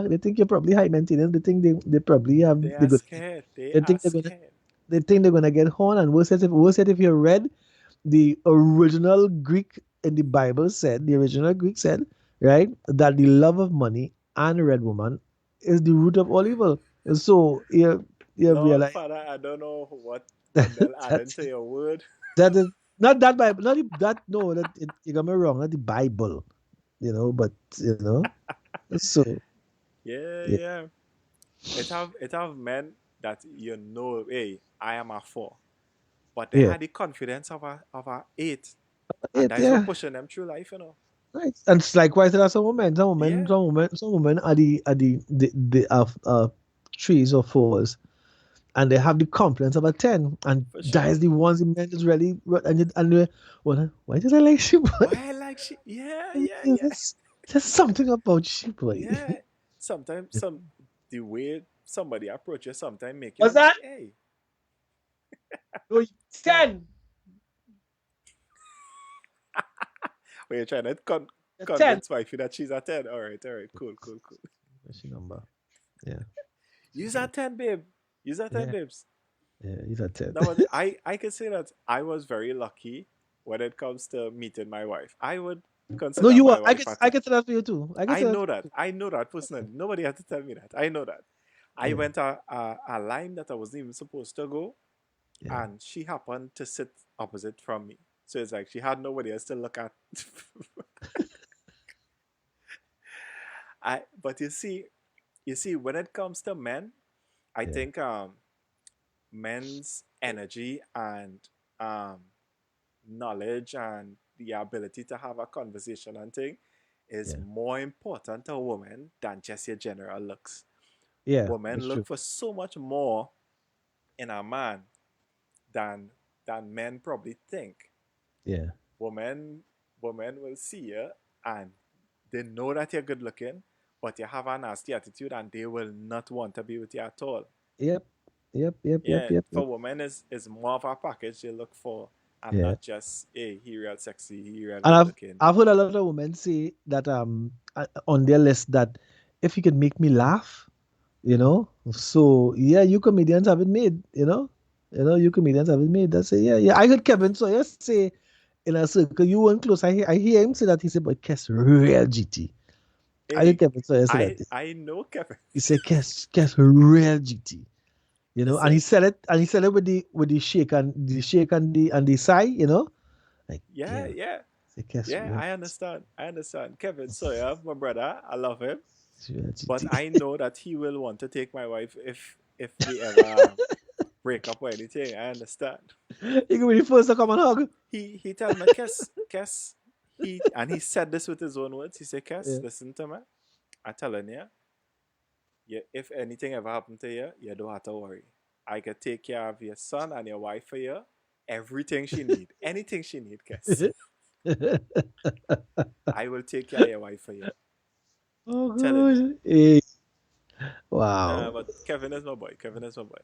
they think you're probably high maintenance. They think they probably have
They
they
are
go
scared. They
they
are
think they're gonna
scared.
they think they're gonna get horn. And worse yet if you read the original Greek in the Bible said, the original Greek said, right, that the love of money and a red woman is the root of all evil. And so you
Lord
realize
Father, I don't know what Wendell added
that
to your word.
that is not that Bible, not that no, you got me wrong, not the Bible, but so
Yeah,
yeah,
yeah. It have men that hey, I am a 4. But they
yeah,
had the confidence of a 8. And
it,
that is what
yeah.
pushing them through life.
Right. And it's likewise there are some women,
Yeah,
some women are the threes or fours, and they have the confidence of a 10, and
for
that
sure.
is the ones the men is really well, why did I like she boy?
Why I like she? Yeah, yeah, yeah.
There's something about she boy.
Yeah. Sometimes the way somebody approaches sometimes make you
What's
want to
that?
say, hey,
No, 10.
when you're trying to
A 10.
convince wifey that she's a 10. All right, cool, cool, cool.
What's your number? Yeah.
Use that 10, babe. Use that 10,
Yeah.
babes.
Yeah, he's a 10.
That was I can say that I was very lucky when it comes to meeting my wife. I would
No,
consider
you are.
my
I
wife
can
a
I
10.
can say that for you too. I can
I
say that.
know that. I know that personally. Nobody had to tell me that. I know that. I
Yeah.
went a line that I wasn't even supposed to go,
Yeah.
and she happened to sit opposite from me. So it's like she had nobody else to look at. But you see, when it comes to men, I
Yeah.
think men's energy and um, knowledge and the ability to have a conversation and thing is
Yeah.
more important to a woman than just your general looks.
Yeah.
Women
That's
look
true.
for so much more in a man than than men probably think.
Yeah.
Women women will see you and they know that you're good looking, but you have a nasty attitude and they will not want to be with you at all.
Yep. Yep. Yep. Yep.
Yeah,
Yep.
for
Yep.
women is more of a package they look for and
Yeah.
not just hey, he real sexy, he real
And
good
I've
looking.
I've heard a lot of women say that on their list that if you can make me laugh, so yeah, you comedians have it made, you comedians have it made. That's it. Yeah, yeah. I heard Kevin Sawyer say in a circle, you weren't close. I hear him say that. He said, but Kess real GT. I heard
Hey,
Kevin Sawyer say that.
I know Kevin.
He said Kess real GT. And he
Listen,
said it with the shake and the sigh, like,
yeah,
yeah,
yeah.
say Kess
Yeah,
real,
I understand. I understand. Kevin Sawyer, my brother, I love him.
real
But
GT.
I know that he will want to take my wife if we ever break up or anything. I understand.
You can be the first to come and hug.
He tell me, Kess, he said this with his own words. He said, Kess,
Yeah.
listen to me. I telling you, if anything ever happened to you, you don't have to worry. I can take care of your son and your wife for you. Everything she need, anything she need, Kess. I will take care of your wife for you.
Oh
Telling you.
god. Eh, wow.
But Kevin is my boy. Kevin is my boy.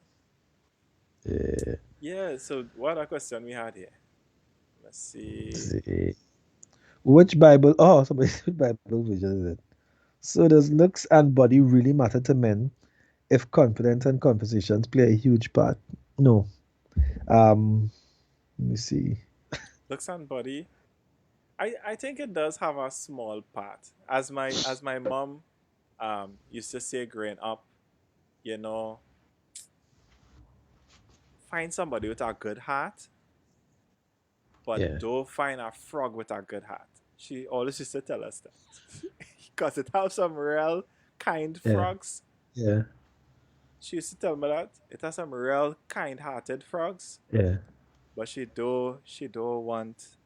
Yeah.
Yeah. So what a question we had here. Let's see.
See. Which Bible? Oh, somebody which Bible version is it? So does looks and body really matter to men if confidence and conversations play a huge part? No. Let me see.
Looks and body. I think it does have a small part. As my mom used to say growing up, you know, find somebody with a good heart, but
Yeah.
don't find a frog with a good heart. She always used to tell us that. Because it has some real kind
Yeah.
frogs.
Yeah.
She used to tell me that. It has some real kind hearted frogs.
Yeah.
But she don't want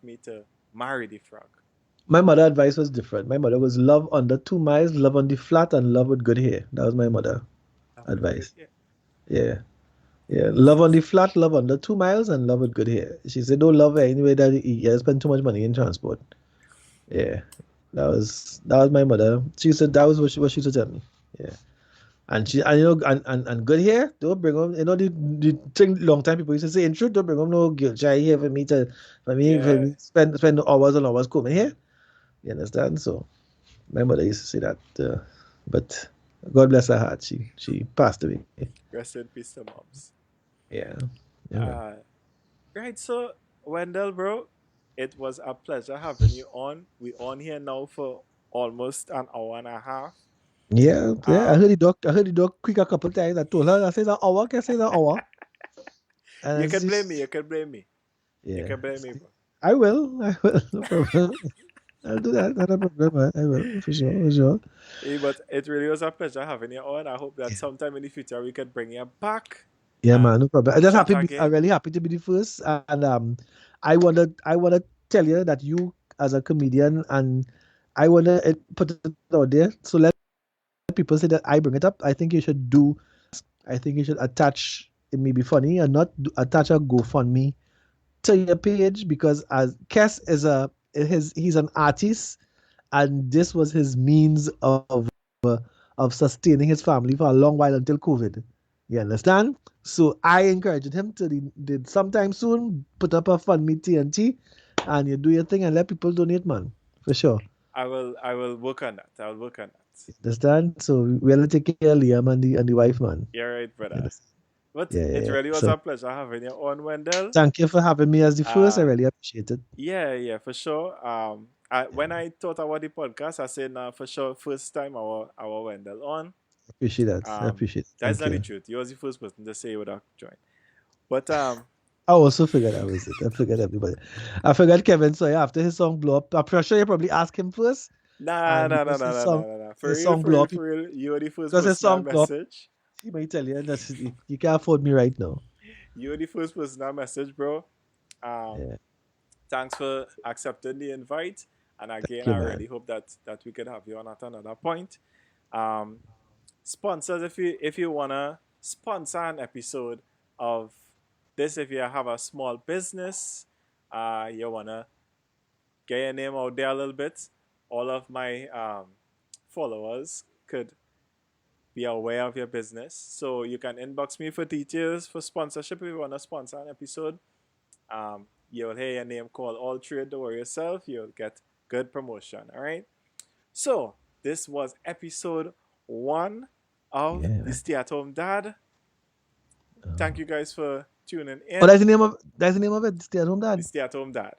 me to marry the frog.
My mother advice was different. My mother was love under 2 miles, love on the flat, and love with good hair. That was my mother
Love with good
advice.
hair.
Yeah. Yeah.
Yes,
Love on the
yes.
flat, love under 2 miles, and love with good hair. She said don't love her anyway that you spend too much money in transport. Yeah. That was my mother. She said that was what she used to tell me. Yeah. And and good hair, don't bring home the thing long time people used to say in truth, don't bring home no guilt shy hair for
Yeah.
me spend hours and hours combing hair. You understand? So my mother used to say that, but God bless her heart. She passed away.
Rest in peace to moms.
Yeah. Yeah, man.
Uh, right, so Wendell, bro, it was a pleasure having you on. We on here now for almost an hour and a half.
Yeah, yeah.
Um,
I heard the dog quick a couple times. I told her, I said an hour, can I say an hour?
you
And
can blame me.
she's
You can blame me. You
yeah.
can blame me, bro.
I will, no problem. I'll do that, not a problem, man. I will, for sure, for sure.
Hey, but it really was a pleasure having you on. I hope that
Yeah.
sometime in the future we can bring you back
Yeah,
and
man, no problem. I just
chat
happy. I'm
again.
really happy to be the first, and I wanna tell you that you as a comedian, and I wanna put it out there. So let people say that I bring it up. I think you should do. I think you should attach. It may be funny and not attach a GoFundMe to your page because as Kess is he's an artist and this was his means of sustaining his family for a long while until COVID. You understand? So I encouraged him to did sometime soon put up a fund me TNT and you do your thing and let people donate, man. For sure.
I will work on that. I'll work on that.
Understand? So we have to take care of Liam and the wife, man.
You're right,
You
brother.
understand?
But
Yeah, yeah,
it
yeah.
really was
So
a pleasure having you on, Wendell.
thank you for having me as the first. I
Uh,
really appreciate it.
yeah, for sure. When I thought about the podcast, I said, nah, for sure, first time our Wendell on.
Appreciate that. I
Um,
appreciate it.
that's
Thank
not the
you.
truth. You was the first person to say you would have joined. But
I also figured that was it. I figured everybody. I figured Kevin Sawyer after his song blew up. I'm pretty sure you probably asked him first,
nah,
and
nah, nah,
because
nah,
his
nah,
song
nah, nah, nah. For
his
real,
song
for
blew
real,
up,
for real. You were the first
because his
person I
song blew up,
message.
he might tell you that you can't afford me right now.
You were the first person I message, bro. Um,
Yeah,
Thanks for accepting the invite. And
thank
again,
you,
I really
man.
hope that we could have you on at another point. Um, Sponsors, if you wanna sponsor an episode of this, if you have a small business, you wanna get your name out there a little bit, all of my followers could be aware of your business. So you can inbox me for details for sponsorship if you wanna sponsor an episode. You'll hear your name called all trade, don't worry yourself, you'll get good promotion. All right. So this was episode 1 of
Yeah,
the
man.
Stay at Home Dad. Thank
Oh,
you guys for tuning
oh,
in.
that's the name of it. Stay at home,
The
dad.
Stay at Home Dad.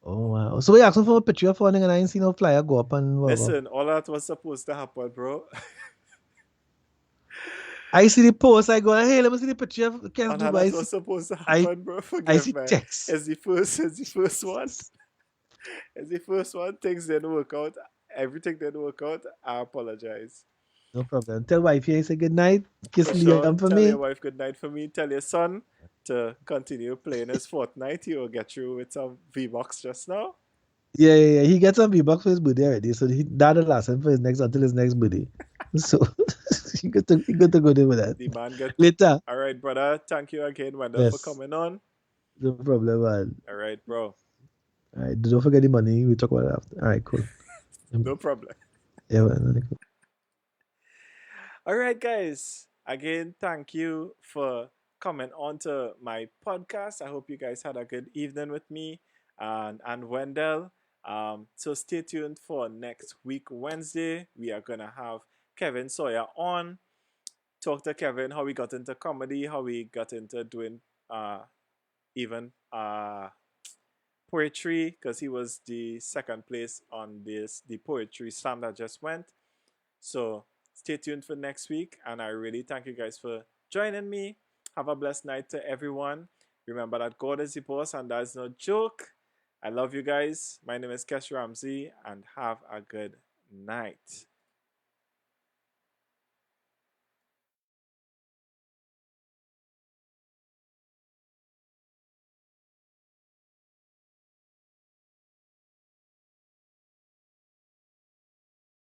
Oh wow. So we asking for a picture for and I ain't seen no flyer go up and whatever.
Listen, all that was supposed to happen, bro.
I see the post. I go, hey, let me see the picture of Kens
All that
Dubai.
was supposed to
I
happen, bro.
I
Forgive
see
me.
text.
It's the first one. It's the first one. Things didn't work out. Everything didn't work out. I apologize.
No problem. Tell wife here, say good night. Kiss
For sure.
Liam for
Tell your
me.
wife good night for me. Tell your son to continue playing his Fortnite. He will get through with some V-Bucks just now.
Yeah. He gets some V-Bucks for his birthday already. So that the last time for his next until his next birthday. So he good to go there with that.
The man get.
Later.
All right, brother. Thank you again, Wendell, for
Yes.
coming on.
No problem, man.
All right, bro.
All right. Don't forget the money. We talk about it after. All right, cool.
No problem.
Yeah, man.
All right, guys. Again, thank you for coming on to my podcast. I hope you guys had a good evening with me and Wendell. So stay tuned for next week, Wednesday. We are gonna have Kevin Sawyer on. Talk to Kevin how we got into comedy, how we got into doing even poetry, because he was the second place on the poetry slam that just went. So stay tuned for next week. And I really thank you guys for joining me. Have a blessed night to everyone. Remember that God is the boss and that's no joke. I love you guys. My name is Kess Ramsey and have a good night.